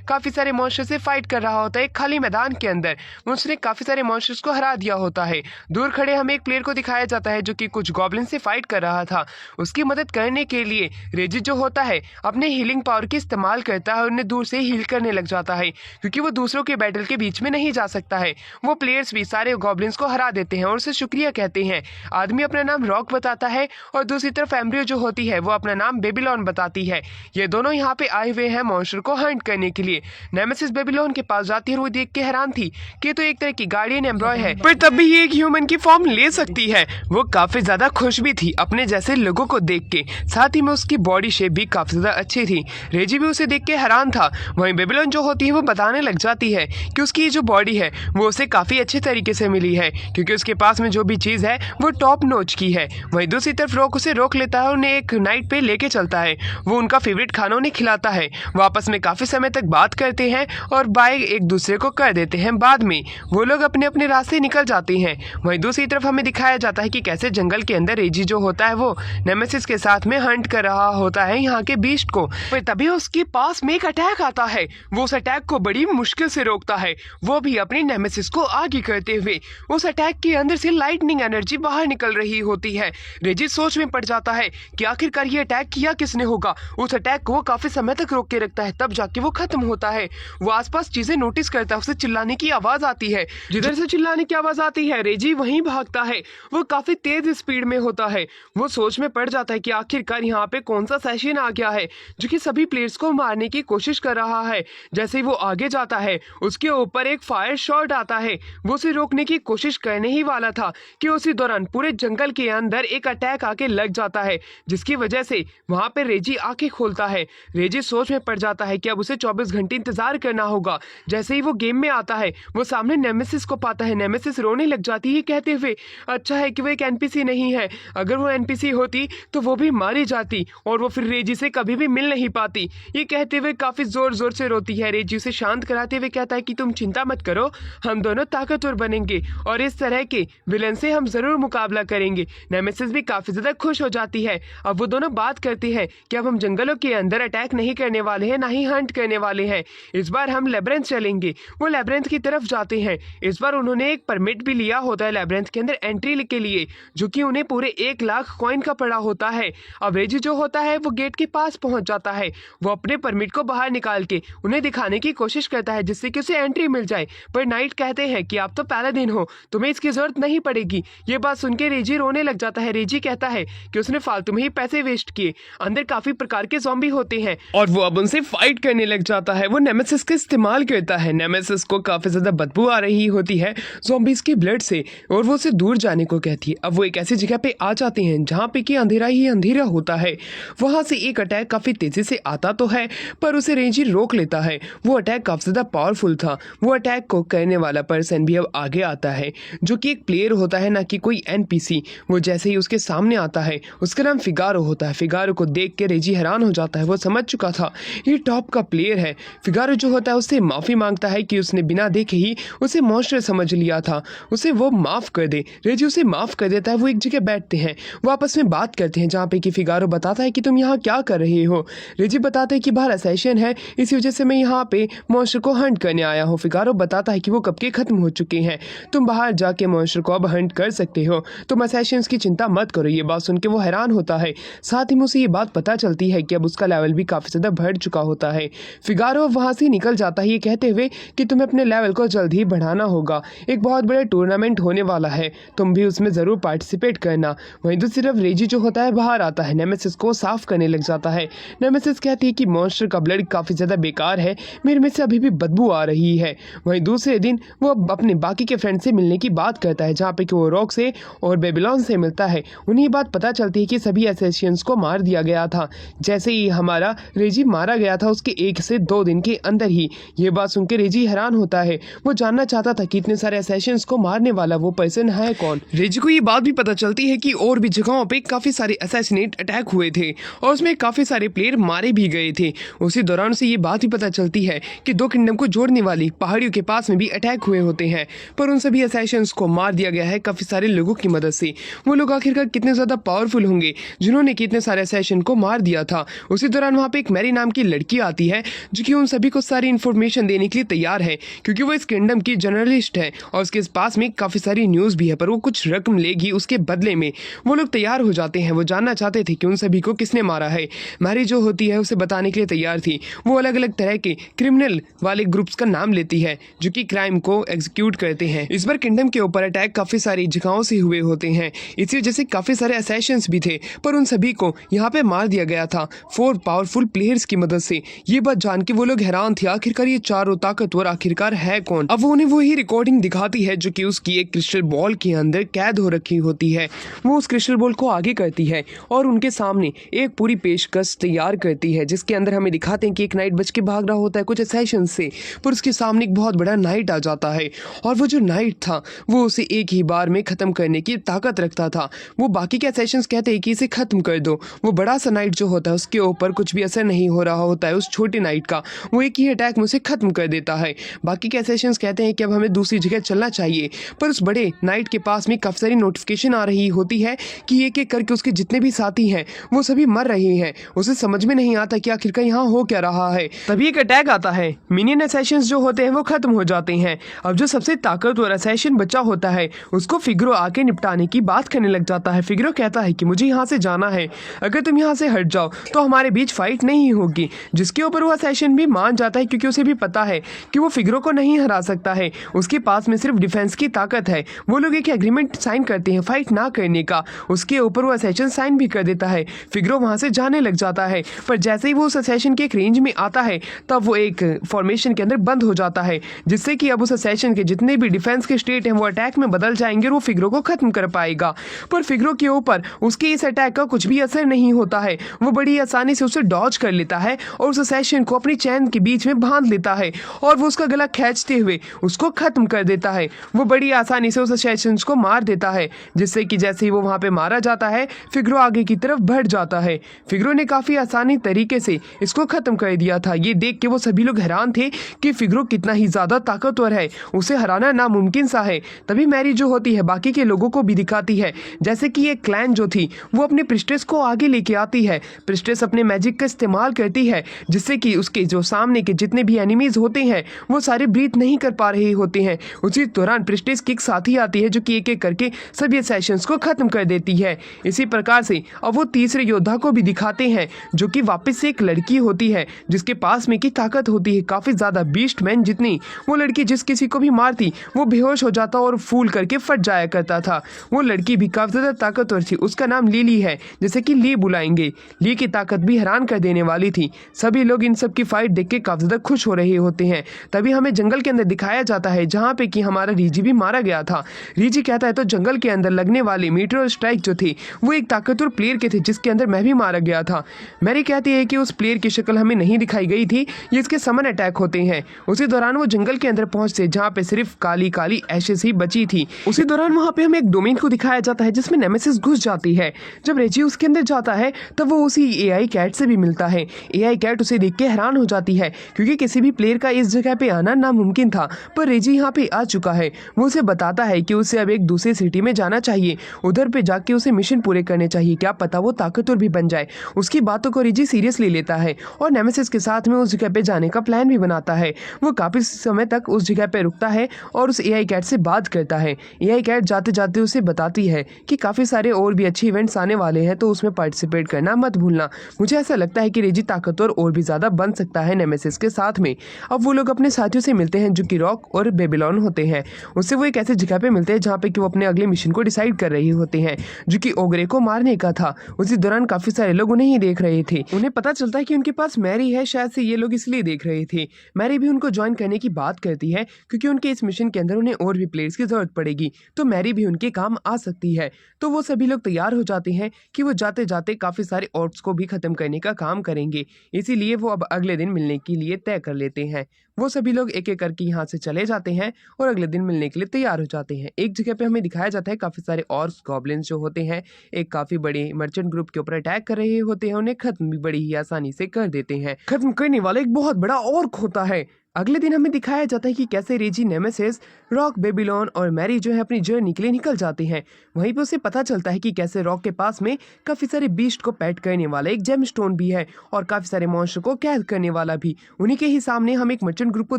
काफी सारे मॉन्स्टर से फाइट कर रहा होता है। एक खाली मैदान के अंदर उसने काफी सारे मॉन्स्टर्स को हरा दिया होता है। दूर खड़े हमें एक प्लेयर को दिखाया जाता है जो कि कुछ गॉब्लिन से फाइट कर रहा था। उसकी मदद करने के लिए रेजी जो होता है अपने हीलिंग पावर के इस्तेमाल करता है और उन्हें दूर से हील करने लग जाता है, क्योंकि वो दूसरों के बैटल के बीच में नहीं जा सकता है। वो प्लेयर्स भी सारे गॉब्लिन्स को हरा देते हैं और उसे शुक्रिया कहते हैं। आदमी अपना नाम रॉक बताता है और दूसरी तरफ एम्ब्रियो जो होती है वो अपना नाम बेबीलोन बताती है। ये दोनों यहाँ पे आए हुए हैं मॉन्स्टर को हंट करने के लिए। नेमेसिस बेबीलोन के पास जाती है और वो देख के हैरान थी कि तो एक तरह की गार्डियन एम्ब्रॉय है, पर तब भी ये एक ह्यूमन की फॉर्म ले सकती है। वो काफी ज्यादा खुश भी थी अपने जैसे लोगों को देख के, साथ ही में उसकी बॉडी शेप भी काफी ज्यादा अच्छी थी। रेजी भी उसे देख के हैरान था। वहीं बेबीलोन जो होती है वो बताने लग जाती है कि उसकी जो बॉडी है वो उसे काफी अच्छे तरीके से मिली है, क्योंकि उसके पास में जो भी चीज है वो टॉप नोच की है। वहीं दूसरी तरफ रॉक उसे रोक लेता है और उन्हें एक नाइट पे लेके चलता है। वो उनका फेवरेट खाना उन्हें खिलाता है। वो आपस में काफी समय तक बात करते हैं और बाय एक दूसरे को कर देते हैं। बाद में वो लोग अपने अपने रास्ते निकल जाते हैं। वहीं दूसरी तरफ हमें दिखाया जाता है कि कैसे जंगल के अंदर रेजी जो होता है वो नेमेसिस के साथ में हंट कर रहा होता है यहाँ के बीस्ट को। पर तभी उसके पास में एक अटैक आता है। वो उस अटैक को बड़ी मुश्किल से रोकता है, वो भी अपनी नेमेसिस को आगे करते हुए। उस अटैक के अंदर से लाइटनिंग एनर्जी बाहर निकल रही होती है रेजी सोच में पड़ जाता है कि आखिरकार ये अटैक किया किसने होगा। उस अटैक को वो काफी समय तक रोक के रखता है, तब जाके वो खत्म होता है। वो आसपास चीजें नोटिस करता है, उसे चिल्लाने की आवाज आती है। जिधर से चिल्लाने की आवाज आती है रेजी वहीं भागता है। वो काफी तेज स्पीड में होता है। वो सोच में पड़ जाता है कि आखिरकार यहाँ पे कौन सा सेशन आ गया है जो कि सभी प्लेयर्स को मारने की कोशिश कर रहा है। जैसे ही वो आगे जाता है उसके ऊपर एक फायर शॉट आता है। वो उसे रोकने की कोशिश करने ही वाला था कि उसी दौरान पूरे जंगल के अंदर एक अटैक आके लग जाता है, जिसकी वजह से वहां पे रेजी आंखें खोलता है। रेजी सोच में पड़ जाता है कि अब उसे 24 घंटे इंतजार करना होगा। जैसे ही वो गेम में आता है वो सामने नेमेसिस को पाता है। नेमेसिस रोने लग जाती है कहते हुए अच्छा है कि वो एक एनपीसी नहीं है, अगर वो एनपीसी होती तो वो भी मारी जाती और वो फिर रेजी से कभी भी मिल नहीं पाती। ये कहते हुए काफी जोर जोर से रोती है। रेजी उसे शांत कराते हुए कहता है कि तुम चिंता मत करो, हम दोनों ताकतवर बनेंगे और इस तरह के विलन से हम जरूर मुकाबला करेंगे। नेमेसिस भी काफी ज्यादा खुश हो जाती है। अब वो दोनों बात करते हैं कि अब हम जंगलों के अंदर अटैक नहीं करने वाले हैं, ना ही हंट करने वाले हैं। इस बार हम लेब्रिंथ चलेंगे। वो लेब्रिंथ की तरफ जाते हैं। इस बार उन्होंने एक परमिट भी लिया होता है लेब्रिंथ के अंदर एंट्री के लिए, जो कि उन्हें पूरे 1 लाख कॉइन का पड़ा होता है। अब रेजी जो होता है वो गेट के पास पहुंच जाता है। वो अपने परमिट को बाहर निकाल के उन्हें दिखाने की कोशिश करता है जिससे कि उसे एंट्री मिल जाए, पर नाइट कहते हैं कि आप तो पहला दिन हो, तुम्हें इसकी जरूरत नहीं पड़ेगी। ये बात सुन के रेजी रोने लग जाता है। रेजी कहता है कि उसने फालतू में ही पैसे वेस्ट किए, अंदर काफी प्रकार के ज़ॉम्बी होते हैं और वो अब उनसे फाइट करने लग जाता है। वो नेमेसिस का इस्तेमाल करता है। नेमेसिस को काफी ज्यादा बदबू आ रही होती है ज़ॉम्बीज के ब्लड से और वो उसे दूर जाने को कहती है। अब वो एक ऐसी जगह पे आ जाते हैं जहाँ पे कि अंधेरा ही अंधेरा होता है। वहां से एक अटैक काफी तेजी से आता तो है पर उसे रेंजी रोक लेता है। वो अटैक काफी ज्यादा पावरफुल था। वो अटैक को करने वाला पर्सन भी अब आगे आता है जो कि एक प्लेयर होता है, ना कि कोई एनपीसी। वो जैसे ही उसके सामने आता है उसका नाम फिगारो होता है। फिगारो को देख के रेजी हैरान हो जाता है। वो समझ चुका था ये टॉप का प्लेयर है। फिगारो जो होता है उससे माफी मांगता है कि उसने बिना देखे ही उसे मॉन्स्टर समझ लिया था, उसे वो माफ कर दे। रेजी उसे माफ कर देता है। वो एक जगह बैठते हैं, वो आपस में बात करते हैं जहाँ पे कि फिगारो बताता है कि तुम यहाँ क्या कर रहे हो। रेजी बताता है कि बाहर असैसिन है, इसी वजह से मैं यहाँ पे मॉन्स्टर को हंट करने आया हूँ। फिगारो बताता है कि वो कब के खत्म हो चुके हैं, तुम बाहर जाके मॉन्स्टर को अब हंट कर सकते हो, तुम असैसिन्स की चिंता मत करो। ये बात सुन के वो हैरान होता है। साथ ही में उसे ये बात पता चलती है कि अब उसका लेवल भी काफी ज्यादा बढ़ चुका होता है। फिगारो वहां से निकल जाता है ये कहते हुए कि तुम्हें अपने लेवल को जल्द ही बढ़ाना होगा, एक बहुत बड़ा टूर्नामेंट होने वाला है, तुम भी उसमें जरूर पार्टिसिपेट करना। वहीं दूसरी तरफ रेजी जो होता है बाहर आता है, नेमेसिस को साफ करने लग जाता है। नेमेसिस कहती है कि मॉन्स्टर का ब्लड काफी ज्यादा बेकार है, मेरे में से अभी भी बदबू आ रही है। वहीं दूसरे दिन वो अपने बाकी के फ्रेंड से मिलने की बात करता है जहाँ पे कि वो रॉक से और बेबीलोन से मिलता है। उन्हें ये बात पता चलती है कि सभी असैसिन्स को मार दिया गया था, जैसे ही हमारा रेजी मारा गया था उसके 1 से 2 दिन के अंदर ही। ये बात सुनकर रेजी हैरान होता है। वो जानना चाहता था कि इतने सारे असैसिन्स को मारने वाला वो पर्सन है कौन। रेजी को ये बात भी पता चलती है कि और भी जगहों पे काफी सारे असैसिनेट अटैक हुए थे और उसमें काफी सारे प्लेयर मारे भी गए थे। उसी दौरान से ये बात भी पता चलती है कि 2 किंगडम को जोड़ने वाली पहाड़ियों के पास में भी अटैक हुए होते हैं, पर उन सभी असैसिन्स को मार दिया गया है काफी सारे लोगों की मदद से। वो लोग आखिरकार कितने ज्यादा पावरफुल होंगे जिन्होंने कितने सारे असैसिन को मार दिया था। उसी दौरान वहाँ पे एक मैरी नाम की लड़की आती है जो कि उन सभी को सारी इन्फॉर्मेशन देने के लिए तैयार है, क्योंकि वो इस किंगडम की जर्नलिस्ट है और उसके पास में काफी सारी न्यूज भी है, पर वो कुछ रकम लेगी उसके बदले में। वो लोग तैयार हो जाते हैं। वो जानना चाहते थे कि उन सभी को किसने मारा है। मैरी जो होती है उसे बताने के लिए तैयार थी। वो अलग अलग तरह के क्रिमिनल वाले ग्रुप्स का नाम लेती है जो कि क्राइम को एग्जीक्यूट करते हैं। इस बार किंगडम के ऊपर अटैक काफी सारी जगहों से हुए होते हैं, इसी वजह से काफी सारे असैसिन्स भी थे, पर उन सभी को यहाँ पे मार दिया गया था 4 पावरफुल प्लेयर्स की मदद से। ये बात जान के वो लोग हैरान थे, आखिरकार ये चारों ताकतवर आखिरकार है कौन। अब वो उन्हें वही रिकॉर्डिंग दिखाती है जो कि उसकी एक क्रिस्टल बॉल के अंदर कैद हो रखी होती है। वो उस क्रिस्टल बॉल को आगे करती है और उनके सामने एक पूरी पेशकश तैयार करती है, जिसके अंदर हमें दिखाते हैं कि एक नाइट बच के भाग रहा होता है कुछ असैसिन्स से, पर उसके सामने एक बहुत बड़ा नाइट आ जाता है और वो जो नाइट था वो उसे एक ही बार में खत्म करने की ताकत रखता था। वो बाकी के असैसिन्स कहते हैं कि इसे खत्म कर दो। वो बड़ा सा नाइट जो होता है उसके ऊपर कुछ भी असर नहीं हो रहा होता है उस छोटे नाइट का, वो एक ही अटैक में उसे खत्म कर देता है। बाकी के असैसिन्स कहते हैं कि अब हमें दूसरी जगह चलना चाहिए, पर उस बड़े नाइट के पास में काफी सारी नोटिफिकेशन आ रही होती है कि एक एक करके उसके जितने भी साथी हैं वो सभी मर रहे हैं। उसे समझ में नहीं आता कि आखिरकार यहाँ हो क्या रहा है। तभी एक अटैक आता है, मिनियन असैसिन्स जो होते हैं वो खत्म हो जाते हैं। अब जो सबसे ताकतवर असैसिन बचा होता है उसको फिगारो आके निपटाने की बात करने लग जाता है। फिगरो कहता है कि मुझे यहाँ से जाना है, अगर तुम यहाँ से हट जाओ तो हमारे बीच फाइट नहीं होगी, जिसके ऊपर वो असैसिन भी मान जाता है क्योंकि उसे भी पता है कि वो फिगरो को नहीं हरा सकता है। उसके पास में सिर्फ डिफेंस की ताकत है। वो लोग एक एग्रीमेंट साइन करते हैं फाइट ना करने का, उसके ऊपर वो असैसिन साइन भी कर देता है। फिगरो वहाँ से जाने लग जाता है, पर जैसे ही वो उस असैसिन के एक रेंज में आता है तब वो एक फॉर्मेशन के अंदर बंद हो जाता है, जिससे कि अब उस असैसिन के जितने भी डिफेंस के स्टेट हैं वो अटैक में बदल जाएंगे और वो फिगरो को खत्म कर पाएगा। पर फिगरो के ऊपर उसके इस अटैक का कुछ भी असर नहीं होता है। वो बड़ी आसानी से उसे डॉज कर लेता है और उस असैसिन को अपनी चैन के बीच में बांध लेता है और वो उसका गला खींचते हुए उसको खत्म कर देता है। वो बड़ी आसानी से उस असैसिन को मार देता है, जिससे कि जैसे ही वो वहां पे मारा जाता है फिगरो आगे की तरफ बढ़ जाता है। फिगरो ने काफी आसानी तरीके से इसको खत्म कर दिया था। ये देख के वो सभी लोग हैरान थे कि फिगरो कितना ही ज्यादा ताकतवर है, उसे हराना नामुमकिन सा है। तभी मैरी जो होती है बाकी के लोगों को भी दिखाती है, जैसे कि एक क्लैन जो थी वो अपने प्रिस्टेस को आगे लेके आती है। प्रिस्टेस अपने मैजिक का इस्तेमाल करती है, जिससे कि उसके जो सामने के जितने भी एनिमीज होते हैं वो सारे ब्रीथ नहीं कर पा रहे होते हैं। उसी दौरान प्रिस्टेस की एक साथी आती है जो कि एक एक करके सभी सेशंस को खत्म कर देती है। इसी प्रकार से अब वो तीसरे योद्धा को भी दिखाते हैं, जो कि वापस से एक लड़की होती है जिसके पास में की ताकत होती है काफी ज्यादा, बीस्ट मैन जितनी। वो लड़की जिस किसी को भी मारती वो बेहोश हो जाता और फूल करके फट जाया करता था। वो लड़की भी काफी ज्यादा ताकतवर थी, उसका नाम लीली है, जैसे कि ली बुलाएंगे। ली की ताकत भी हैरान कर देने वाली थी। सभी लोग इन सब की फाइट देख के काफी ज्यादा खुश हो रहे होते हैं। तभी हमें जंगल के अंदर दिखाया जाता है जहाँ पे कि हमारा रीजी भी मारा गया था। रीजी कहता है तो जंगल के अंदर लगने वाली मीटरो स्ट्राइक जो थी वो एक ताकतवर प्लेयर के थे, जिसके अंदर मैं भी मारा गया था। मैरी कहती है कि उस प्लेयर की शक्ल हमें नहीं दिखाई गई थी, ये इसके समन अटैक होते हैं। उसी दौरान वो जंगल के अंदर पहुंचते जहाँ पे सिर्फ काली काली एशेस ही बची थी। उसी दौरान वहाँ पे हमें एक डोमेन को दिखाया जाता है जिसमें नेमेसिस घुस जाती है। जब रेजी उसके अंदर जाता है तब वो उसी एआई कैट से भी मिलता है। एआई कैट उसे देख के हैरान हो जाती है क्योंकि किसी भी प्लेयर का इस जगह पे आना नामुमकिन था, पर रेजी यहाँ पे आ चुका है। वो उसे बताता है कि उसे अब एक दूसरी सिटी में जाना चाहिए, उधर पे जाके उसे मिशन पूरे करने चाहिए, क्या पता वो ताकतवर भी बन जाए। उसकी बातों को रेजी सीरियसली लेता है और नेमेसिस के साथ में उस जगह पे जाने का प्लान भी बनाता है। वो काफी समय तक उस जगह पे रुकता है और उस एआई कैट से बात करता है। एआई कैट जाते जाते उसे बताती है कि काफी सारे और भी अच्छे इवेंट्स आने वाले हैं, तो उसमें पार्टिसिपेट करना मत भूलना। मुझे ऐसा लगता है कि रेजी ताकतवर और भी ज्यादा बन सकता है नेमेसिस के साथ में। अब वो लोग अपने साथियों से मिलते हैं जो कि रॉक और बेबीलोन होते हैं। उससे वो एक ऐसी जगह पे मिलते हैं जहाँ पे कि वो अपने अगले मिशन को डिसाइड कर रहे होते हैं, जो कि ओगरे को मारने का था। उसी दौरान काफी सारे लोग उन्हें ही देख रहे थे। उन्हें पता चलता है कि उनके पास मैरी है, शायद से ये लोग इसलिए देख रहे थे। मैरी भी उनको ज्वाइन करने की बात करती है क्योंकि उनके इस मिशन के अंदर उन्हें और भी प्लेयर्स की जरूरत पड़ेगी, तो मैरी भी उनके काम आ सकती है। तो वो सभी लोग तैयार हो जाते हैं कि वो जाते जाते काफी सारे ऑर्ड्स को भी खत्म करने का काम करेंगे। इसीलिए वो अब अगले दिन मिलने के लिए तय कर लेते हैं। वो सभी लोग एक एक करके यहाँ से चले जाते हैं और अगले दिन मिलने के लिए तैयार हो जाते हैं। एक जगह पे हमें दिखाया जाता है काफी सारे ऑर्क्स गॉब्लिन्स जो होते हैं एक काफी बड़े मर्चेंट ग्रुप के ऊपर अटैक कर रहे होते हैं। उन्हें खत्म भी बड़ी ही आसानी से कर देते हैं। खत्म करने वाला एक बहुत बड़ा ऑर्क होता है। अगले दिन हमें दिखाया जाता है कि कैसे रेजी, नेमेसिस, रॉक, बेबीलोन और मैरी जो है अपनी जर्नी के लिए निकल जाते हैं। वहीं पे उसे पता चलता है कि कैसे रॉक के पास में काफी सारे बीस्ट को पैट करने वाला एक जेम स्टोन भी है और काफी सारे मॉन्स्टर को कैद करने वाला भी। उन्हीं के ही सामने हम एक मर्चेंट ग्रुप को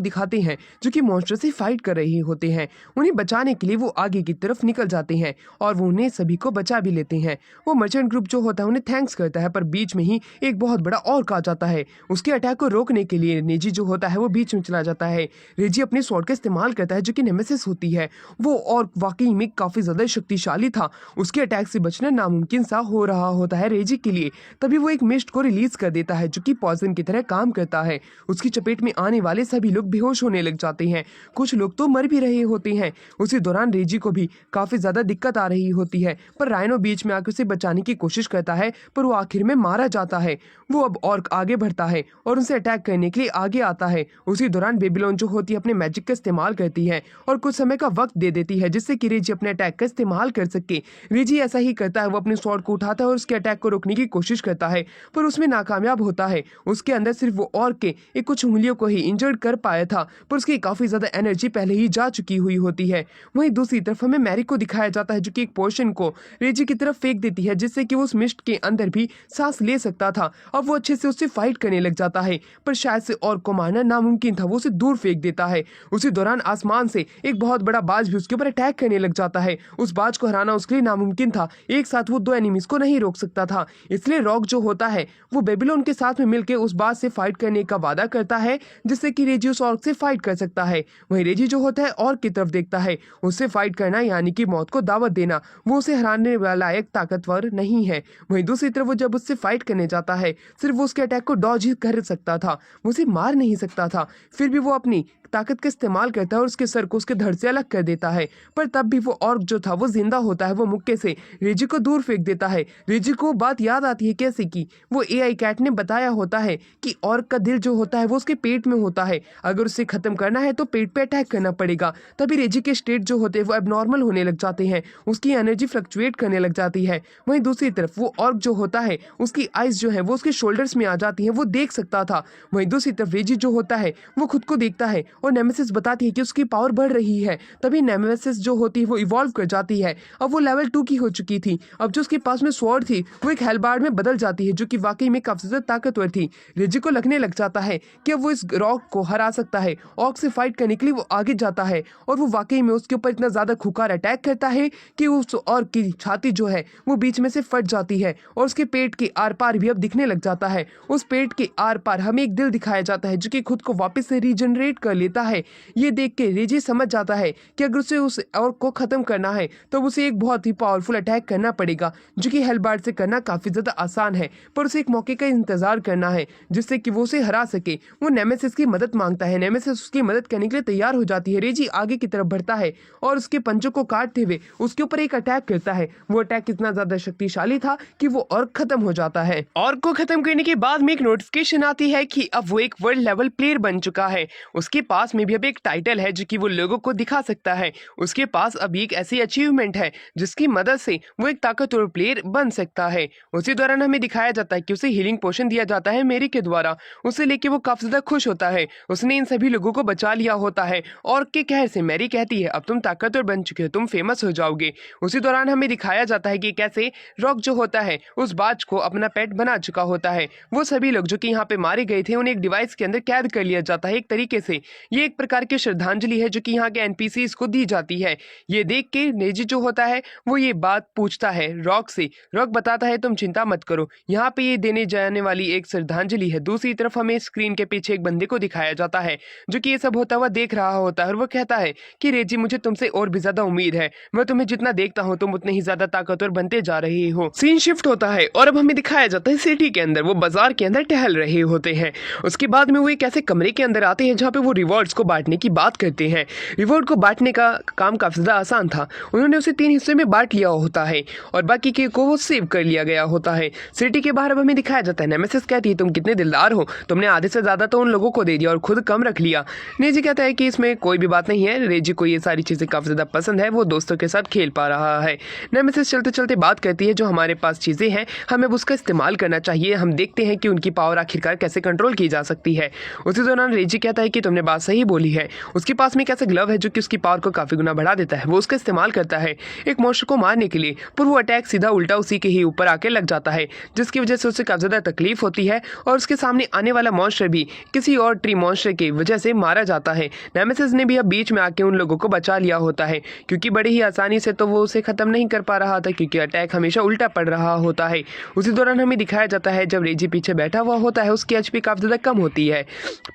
दिखाते हैं जो कि मॉन्स्टर से फाइट कर रहे होते हैं। उन्हें बचाने के लिए वो आगे की तरफ निकल जाते हैं और वो उन्हें सभी को बचा भी लेते हैं। वो मर्चेंट ग्रुप जो होता है उन्हें थैंक्स करता है, पर बीच में ही एक बहुत बड़ा ऑर्क आ जाता है। उसके अटैक को रोकने के लिए रेजी जो होता है वो बीच में चला जाता है। रेजी अपने स्वॉर्ड का इस्तेमाल करता है जो कि नेमेसिस होती है। वो ऑर्क वाकई में काफी ज्यादा शक्तिशाली था, उसके अटैक से बचना नामुमकिन सा हो रहा होता है रेजी के लिए। तभी वो एक मिस्ट को रिलीज कर देता है जो कि पॉइजन की तरह काम करता है। उसकी चपेट में आने वाले सभी लोग बेहोश होने लग जाते हैं, कुछ लोग तो मर भी रहे होते हैं। उसी दौरान रेजी को भी काफी ज्यादा दिक्कत आ रही होती है, पर राइनो बीच में आकर उसे बचाने की कोशिश करता है, पर वो आखिर में मारा जाता है। वो अब ऑर्क आगे बढ़ता है और उनसे अटैक करने के लिए आगे आता है। उसी दौरान बेबीलोन जो होती है अपने मैजिक का इस्तेमाल करती है और कुछ समय का वक्त दे देती है जिससे कि रेजी अपने अटैक का इस्तेमाल कर सके। रेजी ऐसा ही करता है, वो अपने स्वॉर्ड को उठाता है और उसके अटैक को रोकने की कोशिश करता है, पर उसमें नाकामयाब होता है। उसके अंदर सिर्फ वो ऑर्क के एक कुछ उंगलियों को ही इंजर्ड कर पाया था, पर उसकी काफी ज्यादा एनर्जी पहले ही जा चुकी हुई होती है। वहीं दूसरी तरफ हमें मैरी को दिखाया जाता है जो कि एक पोर्शन को रेजी की तरफ फेंक देती है, जिससे कि वो उस मिस्ट के अंदर भी सांस ले सकता था। अब वो अच्छे से उससे फाइट करने लग जाता है, पर शायद से और को मारना नामुमकिन था, वो उसे दूर फेंक देता है। उसी दौरान आसमान से एक बहुत बड़ा बाज भी उसके ऊपर अटैक करने लग जाता है। उस बाज को हराना उसके लिए नामुमकिन था, एक साथ वो दो एनिमीज को नहीं रोक सकता था। इसलिए रॉक जो होता है वो बेबीलोन के साथ में मिलकर उस बाज से फाइट करने का वादा करता है, जिससे कि रेजी उस ऑर्क से फाइट कर सकता है। वहीं रेजी जो होता है ऑर्क की तरफ देखता है, उससे फाइट करना यानी कि मौत को दावत देना, वो उसे हराने वाला लायक ताकतवर नहीं है। वहीं दूसरी तरफ वो जब उससे फाइट करने जाता है, सिर्फ वो उसके अटैक को डॉज ही कर सकता था, वो उसे मार नहीं सकता था। फिर भी वो अपनी ताकत का इस्तेमाल करता है और उसके सर को उसके धड़ से अलग कर देता है, पर तब भी वो ऑर्क जो था वो जिंदा होता है। वो मुक्के से रेजी को दूर फेंक देता है। रेजी को बात याद आती है कैसे कि वो एआई कैट ने बताया होता है कि ऑर्क का दिल जो होता है वो उसके पेट में होता है, अगर उसे खत्म करना है तो पेट पे अटैक करना पड़ेगा। तभी रेजी के स्टेट जो होते हैं वो एबनॉर्मल होने लग जाते हैं, उसकी एनर्जी फ्लक्चुएट करने लग जाती है। वहीं दूसरी तरफ वो ऑर्क जो होता है उसकी आइज जो है वो उसके शोल्डर्स में आ जाती है, वो देख सकता था। वहीं दूसरी तरफ रेजी जो होता है वो खुद को देखता है और नेमेसिस बताती है कि उसकी पावर बढ़ रही है। तभी नेमेसिस जो होती है वो इवॉल्व कर जाती है। अब वो लेवल 2 की हो चुकी थी। अब जो उसके पास में स्वॉर्ड थी वो एक हेलबार्ड में बदल जाती है, जो कि वाकई में काफी ज्यादा ताकतवर थी। रेजी को लगने लग जाता है कि अब वो इस रॉक को हरा सकता है। ऑर्क से फाइट करने के लिए वो आगे जाता है और वो वाकई में उसके ऊपर इतना ज्यादा खुकार अटैक करता है कि उस ऑर्क की छाती जो है वो बीच में से फट जाती है और उसके पेट के आर पार भी अब दिखने लग जाता है। उस पेट के आर पार हमें एक दिल दिखाया जाता है जो कि खुद को वापस से रीजनरेट कर लेता है। ये देख के रेजी समझ जाता है कि अगर उसे उस ऑर्क को खत्म करना है तो उसे एक बहुत ही पावरफुल अटैक करना पड़ेगा, जो कि हेलबार्ड से करना काफी ज्यादा आसान है, पर उसे एक मौके का इंतजार करना है जिससे कि वो उसे हरा सके। वो नेमेसिस की मदद मांगता है, नेमेसिस उसकी मदद करने के लिए तैयार हो जाती है। रेजी आगे की तरफ बढ़ता है और उसके पंचों को काटते हुए उसके ऊपर एक अटैक करता है। वो अटैक इतना ज्यादा शक्तिशाली था कि वो ऑर्क खत्म हो जाता है। ऑर्क को खत्म करने के बाद में एक नोटिफिकेशन आती है कि अब वो एक वर्ल्ड लेवल प्लेयर बन चुका है। उसके पास में भी अब एक टाइटल है जो कि वो लोगों को दिखा सकता है। उसके पास अभी एक ऐसी अचीवमेंट है जिसकी मदद से वो एक ताकतवर प्लेयर बन सकता है। उसी दौरान हमें दिखाया जाता है कि उसे हीलिंग पोशन दिया जाता है मेरी के द्वारा। उसे लेके वो काफी ज्यादा खुश होता है, उसने इन सभी लोगों को बचा लिया होता है। और के कहर से मैरी कहती है अब तुम ताकतवर बन चुके हो, तुम फेमस हो जाओगे। उसी दौरान हमें दिखाया जाता है कि कैसे रॉक जो होता है उस बाज को अपना पेट बना चुका होता है। वो सभी लोग जो कि यहाँ पे मारे गए थे उन्हें एक डिवाइस के अंदर कैद कर लिया जाता है एक तरीके से। ये एक प्रकार की श्रद्धांजलि है जो कि यहाँ के एनपीसीज को दी जाती है। ये देख के नेजी जो होता है वो ये बात पूछता है रॉक से। रॉक बताता है तुम चिंता मत करो, यहाँ पे ये देने जाने वाली एक श्रद्धांजलि है। दूसरी तरफ हमें स्क्रीन के पीछे एक बंदे को दिखाया जाता है जो कि ये सब होता हुआ देख रहा होता है और वो कहता है कि रेजी मुझे तुमसे और भी ज्यादा उम्मीद है, मैं तुम्हें जितना देखता हूँ तुम उतने ही ज्यादा ताकतवर बनते जा रहे हो। सीन शिफ्ट होता है और अब हमें दिखाया जाता है सिटी के अंदर वो बाजार के अंदर टहल रहे होते हैं। उसके बाद में वो एक ऐसे कमरे के अंदर आते हैं जहाँ पे वो रिवॉर्ड्स को बांटने की बात करते हैं। रिवॉर्ड को बांटने का काम काफी ज्यादा आसान था, उन्होंने उसे 3 हिस्सों में बांट लिया होता है और बाकी के को वो सेव कर लिया गया होता है। सिटी के बाहर अब हमें दिखाया जाता है नेमेसिस कहती है तुम कितने दिलदार हो, तुमने आधे से ज्यादा तो उन लोगों को दे दिया और खुद कम रख लिया। नेजी कहता है कि इसमें कोई भी बात नहीं है, रेजी को ये सारी चीजें काफी ज्यादा पसंद है, वो दोस्तों के साथ खेल पा रहा है। नेमेसिस चलते चलते बात करती है जो हमारे पास चीजें हैं हमें उसका इस्तेमाल करना चाहिए, हम देखते हैं कि उनकी पावर आखिरकार कैसे कंट्रोल की जा सकती है। उसी दौरान रेजी कहता है कि तुमने बात सही बोली है। उसके पास में एक ऐसा ग्लव है जो कि उसकी पावर को काफी गुना बढ़ा देता है, वो उसका इस्तेमाल करता है एक मॉन्स्टर को मारने के लिए, पर वो अटैक सीधा उल्टा उसी के ही ऊपर आके लग जाता है जिसकी वजह से उसे काफी ज्यादा तकलीफ होती है और उसके सामने आने वाला मॉन्स्टर भी किसी और ट्री मॉन्स्टर की वजह से मारा जाता है। नेमेसिस ने भी अब बीच में आके उन लोगों को बचा लिया होता है क्योंकि बड़ी ही आसानी से तो वो उसे खत्म नहीं कर पा रहा था क्योंकि अटैक हमेशा उल्टा पड़ रहा होता है। उसी दौरान हमें दिखाया जाता है जब रेजी पीछे बैठा हुआ होता है उसकी एचपी काफी ज्यादा कम होती है।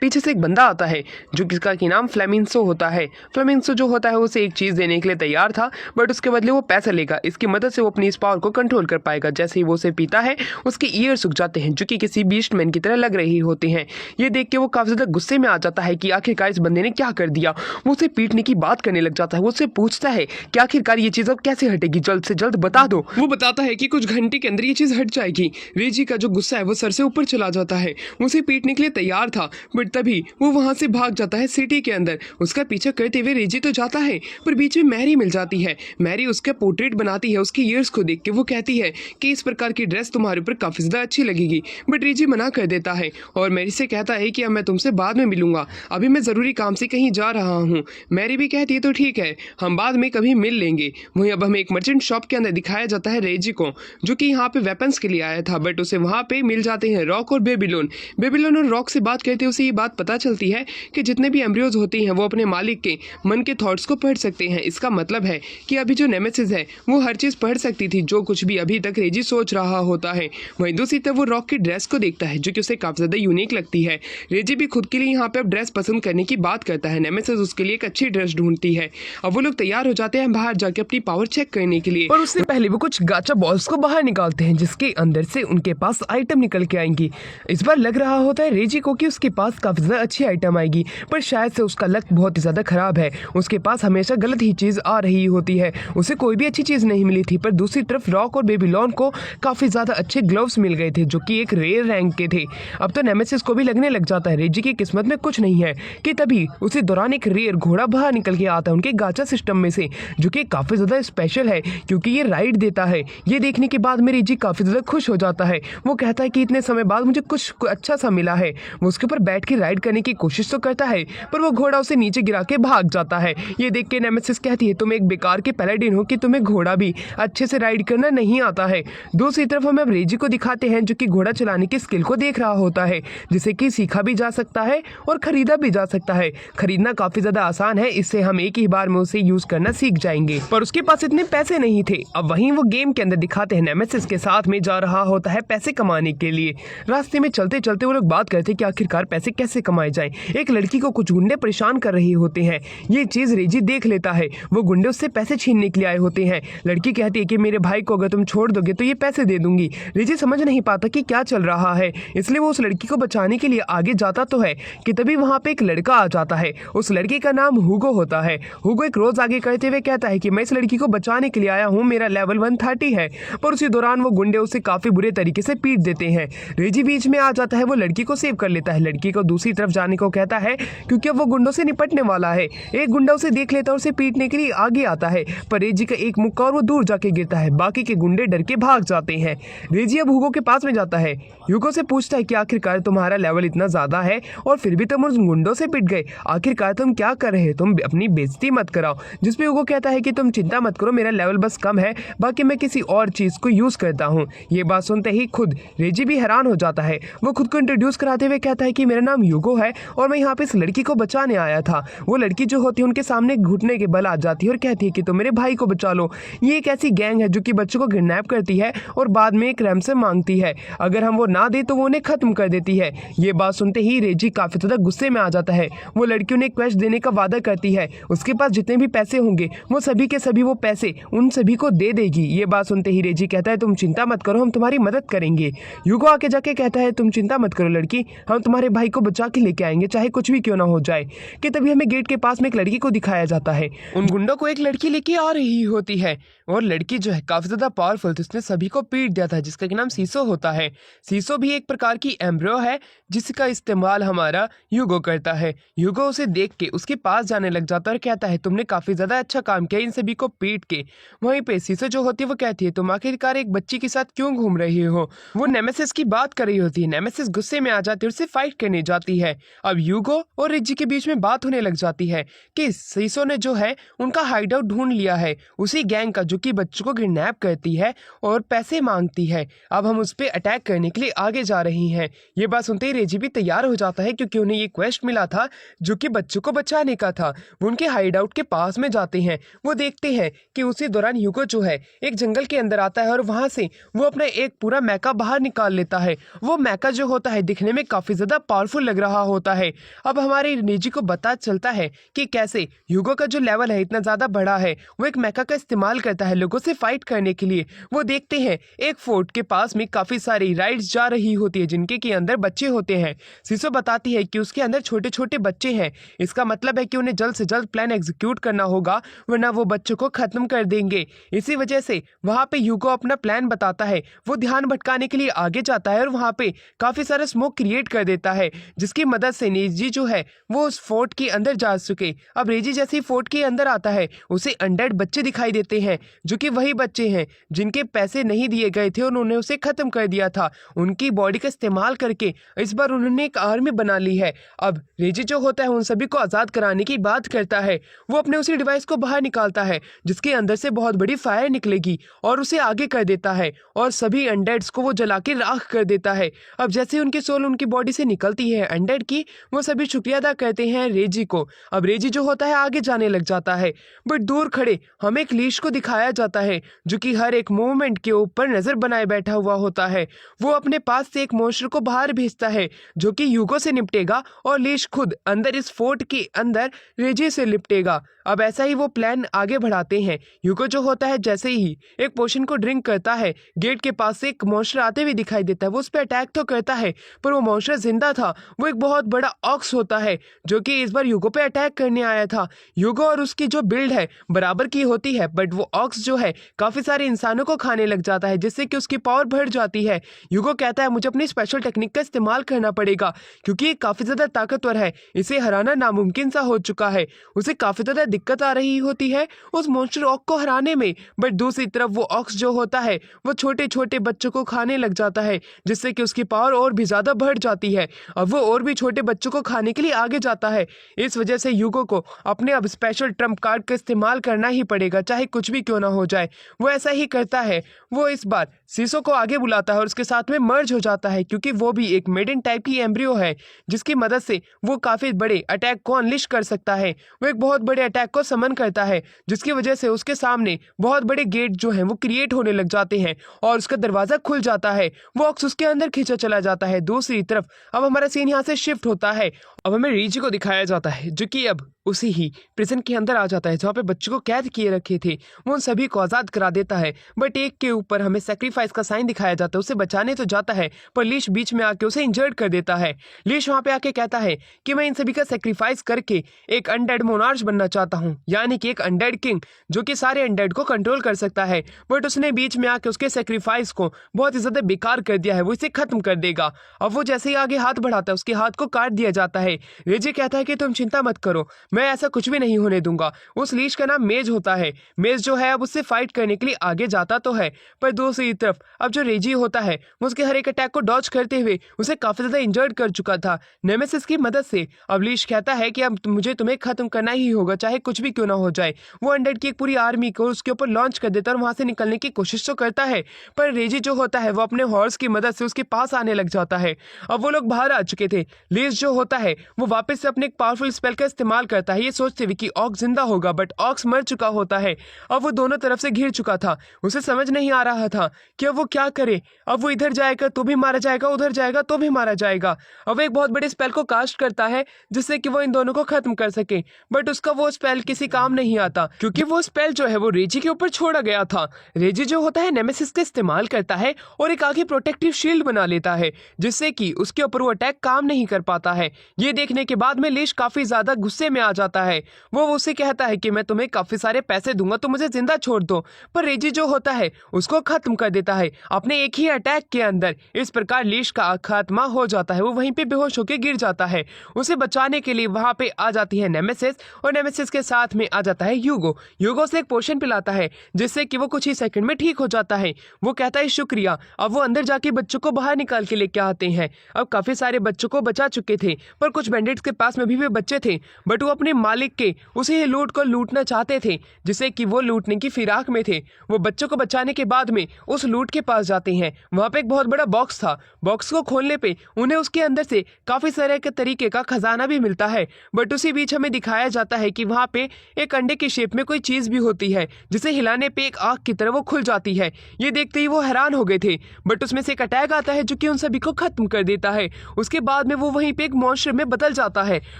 पीछे से एक बंदा आता है जो किसका की नाम फ्लेमिंसो होता है। फ्लेमिंसो जो होता है उसे एक चीज देने के लिए तैयार था बट उसके बदले वो पैसा लेगा, इसकी मदद से वो अपनी इस पावर को कंट्रोल कर पाएगा। जैसे ही वो उसे पीता है उसके ईयर सूख जाते हैं जो कि किसी बीस्टमैन की तरह लग रही होते हैं। ये देख के वो काफी ज्यादा गुस्से में आ जाता है कि आखिरकार इस बंदे ने क्या कर दिया। वो उसे पीटने की बात करने लग जाता है, वो उससे पूछता है कि आखिरकार ये चीज अब कैसे हटेगी, जल्द से जल्द बता दो। वो बताता है कि कुछ घंटे के अंदर ये चीज हट जाएगी। रेजी का जो गुस्सा है वो सर से ऊपर चला जाता है, वो उसे पीटने के लिए तैयार था बट तभी वो वहां से भाग जाता है सिटी के अंदर। उसका पीछा करते हुए रेजी तो जाता है, पर बीच में मैरी मिल जाती है। मैरी उसका पोर्ट्रेट बनाती है उसके ईयर्स को देख के। वो कहती है कि इस प्रकार की ड्रेस तुम्हारे ऊपर काफी ज्यादा अच्छी लगेगी, बट रेजी मना कर देता है और मैरी से कहता है कि अब मैं तुमसे बाद में मिलूंगा, अभी मैं जरूरी काम से कहीं जा रहा हूँ। मैरी भी कहती है तो ठीक है, हम बाद में कभी मिल लेंगे। वहीं अब हमें एक मर्चेंट शॉप के अंदर दिखाया जाता है रेजी को, जो कि यहाँ पे वेपन्स के लिए आया था, बट उसे वहाँ पे मिल जाते हैं रॉक और बेबीलोन। बेबीलोन और रॉक से बात करते उसे ये बात पता चलती है कि जितने भी एम्ब्रियोज होते हैं वो अपने मालिक के मन के थॉट्स को पढ़ सकते हैं। इसका मतलब है कि अभी जो नेमेसिस है वो हर चीज़ पढ़ सकती थी, जो कुछ भी अभी तक रेजी सोच रहा होता है। वहीं दूसरी तरफ वो रॉक की ड्रेस को देखता है, जो कि उसे काफ़ी ज़्यादा यूनिक लगती है। रेजी भी खुद के लिए यहाँ पे अब ड्रेस पसंद करने की बात करता है। नेमेसिस उसके लिए एक अच्छी ड्रेस ढूंढती है। अब वो लोग तैयार हो जाते हैं बाहर जाके अपनी पावर चेक करने के लिए, और उससे पहले वो कुछ गाचा बॉल्स को बाहर निकालते हैं, जिसके अंदर से उनके पास आइटम निकल के आएंगी। इस बार लग रहा होता है रेजी को कि उसके पास काफी ज्यादा अच्छी आइटम आएगी, पर शायद से उसका लक बहुत ही ज्यादा खराब है। उसके पास हमेशा गलत ही चीज आ रही होती है, उसे कोई भी अच्छी चीज नहीं मिली थी। पर दूसरी तरफ रॉक और बेबीलोन को काफी ज्यादा अच्छे ग्लव्स मिल गए थे, जो कि एक रेयर रैंक के थे। अब तो नेमेसिस को भी लगने लग जाता है रेजी की किस्मत में कुछ नहीं है, कि तभी उसी दौरान एक रेयर घोड़ा बाहर निकल के आता है उनके गाचा सिस्टम में से, जो कि काफी ज्यादा स्पेशल है क्योंकि ये राइड देता है। ये देखने के बाद में रेजी काफी ज्यादा खुश हो जाता है। वो कहता है कि इतने समय बाद मुझे कुछ अच्छा सा मिला है। वो उसके ऊपर बैठ के राइड करने की कोशिश तो करता है, पर वो घोड़ा उसे नीचे गिरा के भाग जाता है। ये देख के नेमेसिस कहती है तुम एक बेकार के पैलाडिन हो कि तुम्हें घोड़ा भी अच्छे से राइड करना नहीं आता है। दूसरी तरफ हम अब रेजी को दिखाते हैं, जो कि घोड़ा चलाने की स्किल को देख रहा होता है, जिसे कि सीखा भी जा सकता है और खरीदा भी जा सकता है। खरीदना काफी ज्यादा आसान है, इससे हम एक ही बार में उसे यूज करना सीख जाएंगे, पर उसके पास इतने पैसे नहीं थे। अब वहीं वो गेम के अंदर दिखाते हैं नेमेसिस के साथ में जा रहा होता है पैसे कमाने के लिए। रास्ते में चलते चलते वो लोग बात करते हैं कि आखिरकार पैसे कैसे कमाए जाएं। एक लड़की को कुछ गुंडे परेशान कर रहे होते हैं। ये चीज रेजी देख लेता है। वो गुंडे उससे पैसे छीनने के लिए आए होते हैं। लड़की कहती है कि मेरे भाई को अगर तुम छोड़ दोगे तो ये पैसे दे दूंगी। रेजी समझ नहीं पाता कि क्या चल रहा है, इसलिए वो उस लड़की को बचाने के लिए आगे जाता तो है कि तभी वहां पे एक लड़का आ जाता है। उस लड़के का नाम हुगो होता है। हुगो एक रोज आगे करते हुए कहता है कि मैं इस लड़की को बचाने के लिए आया हूँ, मेरा लेवल 130 है। पर उसी दौरान वो गुंडे उसे काफी बुरे तरीके से पीट देते हैं। रेजी बीच में आ जाता है, वो लड़की को सेव कर लेता है। लड़की को दूसरी तरफ जाने को कहता है क्योंकि अब वो गुंडों से निपटने वाला है। एक गुंडा उसे देख लेता है और उसे पीटने के लिए आगे आता है, पर रेजी का एक मुक्का और वो दूर जाके गिरता है। बाकी के गुंडे डर के भाग जाते हैं। रेजी अब हुगो के पास में जाता है। हुगो से पूछता है कि आखिरकार तुम्हारा लेवल इतना ज्यादा है और फिर भी तुम उस गुंडों से पिट गए, आखिरकार तुम क्या कर रहे हो, तुम अपनी बेइज्जती मत कराओ। जिसपे हुगो कहता है कि तुम चिंता मत करो, मेरा लेवल बस कम है, बाकी मैं किसी और चीज को यूज करता हूँ। ये बात सुनते ही खुद रेजी भी हैरान हो जाता है। वो खुद को इंट्रोड्यूस कराते हुए कहता है कि मेरा नाम हुगो है और मैं यहाँ पे इस लड़की को बचाने आया था। वो लड़की जो होती है उनके सामने घुटने के बल आ जाती है और कहती है कि तुम मेरे भाई को बचा लो। ये एक ऐसी गैंग है जो कि बच्चों को किडनैप करती है और बाद में एक रैंसम मांगती है, अगर हम वो ना दे तो वो उन्हें खत्म कर देती है। ये बात सुनते ही रेजी काफी ज्यादा गुस्से में आ जाता है। वो लड़की उन्हें क्वेस्ट देने का वादा करती है, उसके पास जितने भी पैसे होंगे वो सभी के सभी वो पैसे उन सभी को दे देगी। ये बात सुनते ही रेजी कहता है तुम चिंता मत करो, हम तुम्हारी मदद करेंगे। हुगो आके जाके कहता है तुम चिंता मत करो लड़की, हम तुम्हारे भाई को बचा के लेके आएंगे, चाहे कुछ भी क्यों ना हो जाए। कि तभी हमें गेट के पास में एक लड़की को दिखाया जाता है। उन गुंडों को एक लड़की लेके आ रही होती है और लड़की जो है काफी ज्यादा पावरफुल थी, उसने सभी को पीट दिया था, जिसका नाम सीसो होता है। सीसो भी एक प्रकार की एम्ब्रियो है जिसका इस्तेमाल हमारा हुगो करता है। हुगो उसे देख के उसके पास जाने लग जाता है और कहता है तुमने काफी ज्यादा अच्छा काम किया इन सभी को पीट के। वहीं पे सीसो जो होती है वो कहती है तुम आखिरकार एक बच्ची के साथ क्यों घूम रही हो। वो नेमेसिस की बात कर रही होती है। नेमेसिस गुस्से में आ जाती है, उससे फाइट करने जाती है। अब हुगो और रेजी के बीच में बात होने लग जाती है कि सीसो ने जो है उनका हाइड आउट ढूंढ लिया है, उसी गैंग का जो कि बच्चों को किडनैप करती है और पैसे मांगती है। अब हम उस पर अटैक करने के लिए आगे जा रही हैं। ये बात सुनते ही रेजी भी तैयार हो जाता है क्योंकि उन्हें ये क्वेस्ट मिला था जो कि बच्चों को बचाने का था। वो उनके हाइड आउट के पास में जाते हैं। वो देखते हैं कि उसी दौरान हुगो जो है एक जंगल के अंदर आता है और वहां से वो अपना एक पूरा मैका बाहर निकाल लेता है। वो मैका जो होता है दिखने में काफी ज्यादा पावरफुल लग रहा होता है। अब हमारे रेजी को पता चलता है कि कैसे हुगो का जो लेवल है इतना ज्यादा बड़ा है, वो एक मैका का इस्तेमाल करता है लोगों से फाइट करने के लिए। वो देखते हैं एक फोर्ट के पास में काफी सारी राइड्स जा रही होती है जिनके के अंदर बच्चे होते हैं। सीसो बताती है कि उसके अंदर छोटे छोटे बच्चे हैं, इसका मतलब है कि उन्हें जल्द से जल्द प्लान एग्जीक्यूट करना होगा वरना वो बच्चों को खत्म कर देंगे। इसी वजह से वहां पे हुगो अपना प्लान बताता है। वो ध्यान भटकाने के लिए आगे जाता है और वहां पे काफी सारा स्मोक क्रिएट कर देता है, जिसकी मदद से नेजी जो है वो उस फोर्ट के अंदर जा चुके। अब रेजी जैसे ही फोर्ट के अंदर आता है उसे अनडेड बच्चे दिखाई देते हैं, जो कि वही बच्चे हैं जिनके पैसे नहीं दिए गए थे, उन्होंने उसे खत्म कर दिया था। उनकी बॉडी का इस्तेमाल करके इस बार उन्होंने एक आर्मी बना ली है। अब रेजी जो होता है उन सभी को आज़ाद कराने की बात करता है। वो अपने उसी डिवाइस को बाहर निकालता है जिसके अंदर से बहुत बड़ी फायर निकलेगी और उसे आगे कर देता है और सभी अनडेड्स को वो जला के राख कर देता है। अब जैसे उनकी सोल उनकी बॉडी से निकलती है अनडेड की, वो सभी शुक्रिया अदा करते हैं रेजी को। अब रेजी जो होता है आगे जाने लग जाता है, बट दूर खड़े हमें एक लीश को दिखाया जाता है जो कि हर एक मूवमेंट के ऊपर नजर बनाए बैठा हुआ होता है। वो अपने पास से एक मॉन्स्टर को बाहर भेजता है जो कि यूगो से निपटेगा और लीश खुद अंदर इस फोर्ट के अंदर रेजी से निपटेगा। अब ऐसा ही वो प्लान आगे बढ़ाते हैं। यूगो जो होता है जैसे ही एक पोशन को ड्रिंक करता है, गेट के पास से एक मॉन्स्टर आते हुए दिखाई देता है। वो उस पर अटैक तो करता है पर वो मॉन्स्टर जिंदा था। वो एक बहुत बड़ा ऑक्स होता है जो कि इस बार यूगो पे अटैक करने आया था। यूगो और उसकी जो बिल्ड है बराबर की होती है, बट वो ऑक्स जो है काफी सारे इंसानों को खाने लग जाता है जिससे कि उसकी पावर बढ़ जाती है। यूगो कहता है मुझे अपनी स्पेशल टेक्निक का इस्तेमाल करना पड़ेगा क्योंकि ये काफी ज्यादा ताकतवर है, इसे हराना नामुमकिन सा हो चुका है। उसे काफी ज्यादा दिक्कत आ रही होती है उस मॉन्स्टर ऑक को हराने में, बट दूसरी तरफ वो ऑक्स जो होता है वो छोटे छोटे बच्चों को खाने लग जाता है जिससे कि उसकी पावर और भी ज्यादा बढ़ जाती है। अब वो और भी छोटे बच्चों को खाने के लिए आगे जाता है। इस वजह से यूगो को अपने अब स्पेशल ट्रम्प कार्ड का इस्तेमाल करना ही पड़ेगा चाहे कुछ भी क्यों ना हो जाए। वो ऐसा ही करता है। वो इस बार सीसो को आगे बुलाता है और उसके साथ में मर्ज हो जाता है क्योंकि वो भी एक मेडन टाइप की एम्ब्रियो है जिसकी मदद से वो काफी बड़े अटैक को अनलिश कर सकता है। वो एक बहुत बड़े अटैक को समन करता है जिसकी वजह से उसके सामने बहुत बड़े गेट जो हैं वो क्रिएट होने लग जाते हैं और उसका दरवाजा खुल जाता है। वो ऑक्स उसके अंदर खींचा चला जाता है। दूसरी तरफ अब हमारा सीन यहाँ से शिफ्ट होता है। अब हमें रीजी को दिखाया जाता है जो कि अब उसी ही प्रिजन के अंदर आ जाता है जहाँ पे बच्चों को कैद किए रखे थे। वो उन सभी को आज़ाद करा देता है, बट एक के ऊपर हमें सेक्रीफाइस का साइन दिखाया जाता है। उसे बचाने तो जाता है पर लीश बीच में आके उसे इंजर्ड कर देता है। लीश वहाँ पे आके कहता है कि मैं इन सभी का सेक्रीफाइस करके एक अनडेड मोनार्च बनना चाहता हूँ, यानी कि एक अनडेड किंग जो कि सारे अनडेड को कंट्रोल कर सकता है। बट उसने बीच में आके उसके सेक्रीफाइस को बहुत ही ज्यादा बेकार कर दिया है, वो इसे खत्म कर देगा। अब वो जैसे ही आगे हाथ बढ़ाता है उसके हाथ को काट दिया जाता है। रेजी कहता है कि तुम चिंता मत करो, मैं ऐसा कुछ भी नहीं होने दूंगा। उस लीश का नाम मेज होता है। मेज जो है अब उससे फाइट करने के लिए आगे जाता तो है, पर दूसरी तरफ अब जो रेजी होता है वो उसके हर एक अटैक को डॉज करते हुए उसे काफी ज्यादा इंजर्ड कर चुका था नेमेसिस की मदद से। अब लीश कहता है कि अब मुझे तुम्हें खत्म करना ही होगा चाहे कुछ भी क्यों ना हो जाए। वो अनडेड की एक पूरी आर्मी को उसके ऊपर लॉन्च कर देता है और वहां से निकलने की कोशिश तो करता है, पर रेजी जो होता है वो अपने हॉर्स की मदद से उसके पास आने लग जाता है। अब वो लोग बाहर आ चुके थे। लीश जो होता है वो वापस से अपने एक पावरफुल स्पेल का इस्तेमाल करता है ये सोचते हुए कि ऑक्स जिंदा होगा, बट ऑक्स मर चुका होता है। अब वो दोनों तरफ से घिर चुका था। उसे समझ नहीं आ रहा था कि अब वो क्या करे। अब वो इधर जाएगा तो भी मारा जाएगा, उधर जाएगा तो भी मारा जाएगा। अब वो एक बहुत बड़े स्पेल को कास्ट करता है जिससे कि वो इन दोनों को खत्म कर सके, बट उसका वो स्पेल किसी काम नहीं आता क्योंकि वो स्पेल जो है वो रेजी के ऊपर छोड़ा गया था। रेजी जो होता है नेमेसिस का इस्तेमाल करता है और एक आगे प्रोटेक्टिव शील्ड बना लेता है जिससे कि उसके ऊपर वो अटैक काम नहीं कर पाता है। ये देखने के बाद में लीश काफी ज्यादा गुस्से में आ जाता है। वो उसे कहता है कि मैं तुम्हें काफी सारे पैसे दूंगा तो मुझे जिंदा छोड़ दो, पर रेजी जो होता है उसको खत्म कर देता है अपने एक ही अटैक के अंदर। इस प्रकार लीश का खात्मा हो जाता है। वो वहीं पे बेहोश होकर गिर जाता है। उसे बचाने के लिए वहां पे आ जाती है नेमेसिस और नेमेसिस के साथ में आ जाता है यूगो। यूगो से एक पोशन पिलाता है जिससे कि वो कुछ ही सेकंड में ठीक हो जाता है। वो कहता है शुक्रिया। अब वो अंदर जाके बच्चों को बाहर निकाल के लेके आते हैं। अब काफी सारे बच्चों को बचा चुके थे पर कुछ बैंडिट्स के पास में भी बच्चे थे, बट वो अपने मालिक के उसी लूट को लूटना चाहते थे जिसे कि वो लूटने की फिराक में थे। वो बच्चों को बचाने के बाद में उस लूट के पास जाते हैं। वहां पे एक बहुत बड़ा बॉक्स था। बॉक्स को खोलने पे उन्हें उसके अंदर से काफी सारे के तरीके का खजाना भी मिलता है, बट उसी बीच हमें दिखाया जाता है कि वहां पे एक अंडे की शेप में कोई चीज भी होती है जिसे हिलाने पे एक आग की तरह वो खुल जाती है। ये देखते ही वो हैरान हो गए थे, बट उसमें से एक अटैक आता है जो कि उन सभी को खत्म कर देता है। उसके बाद में वो वहीं पे एक मॉन्स्टर में बदल जाता है।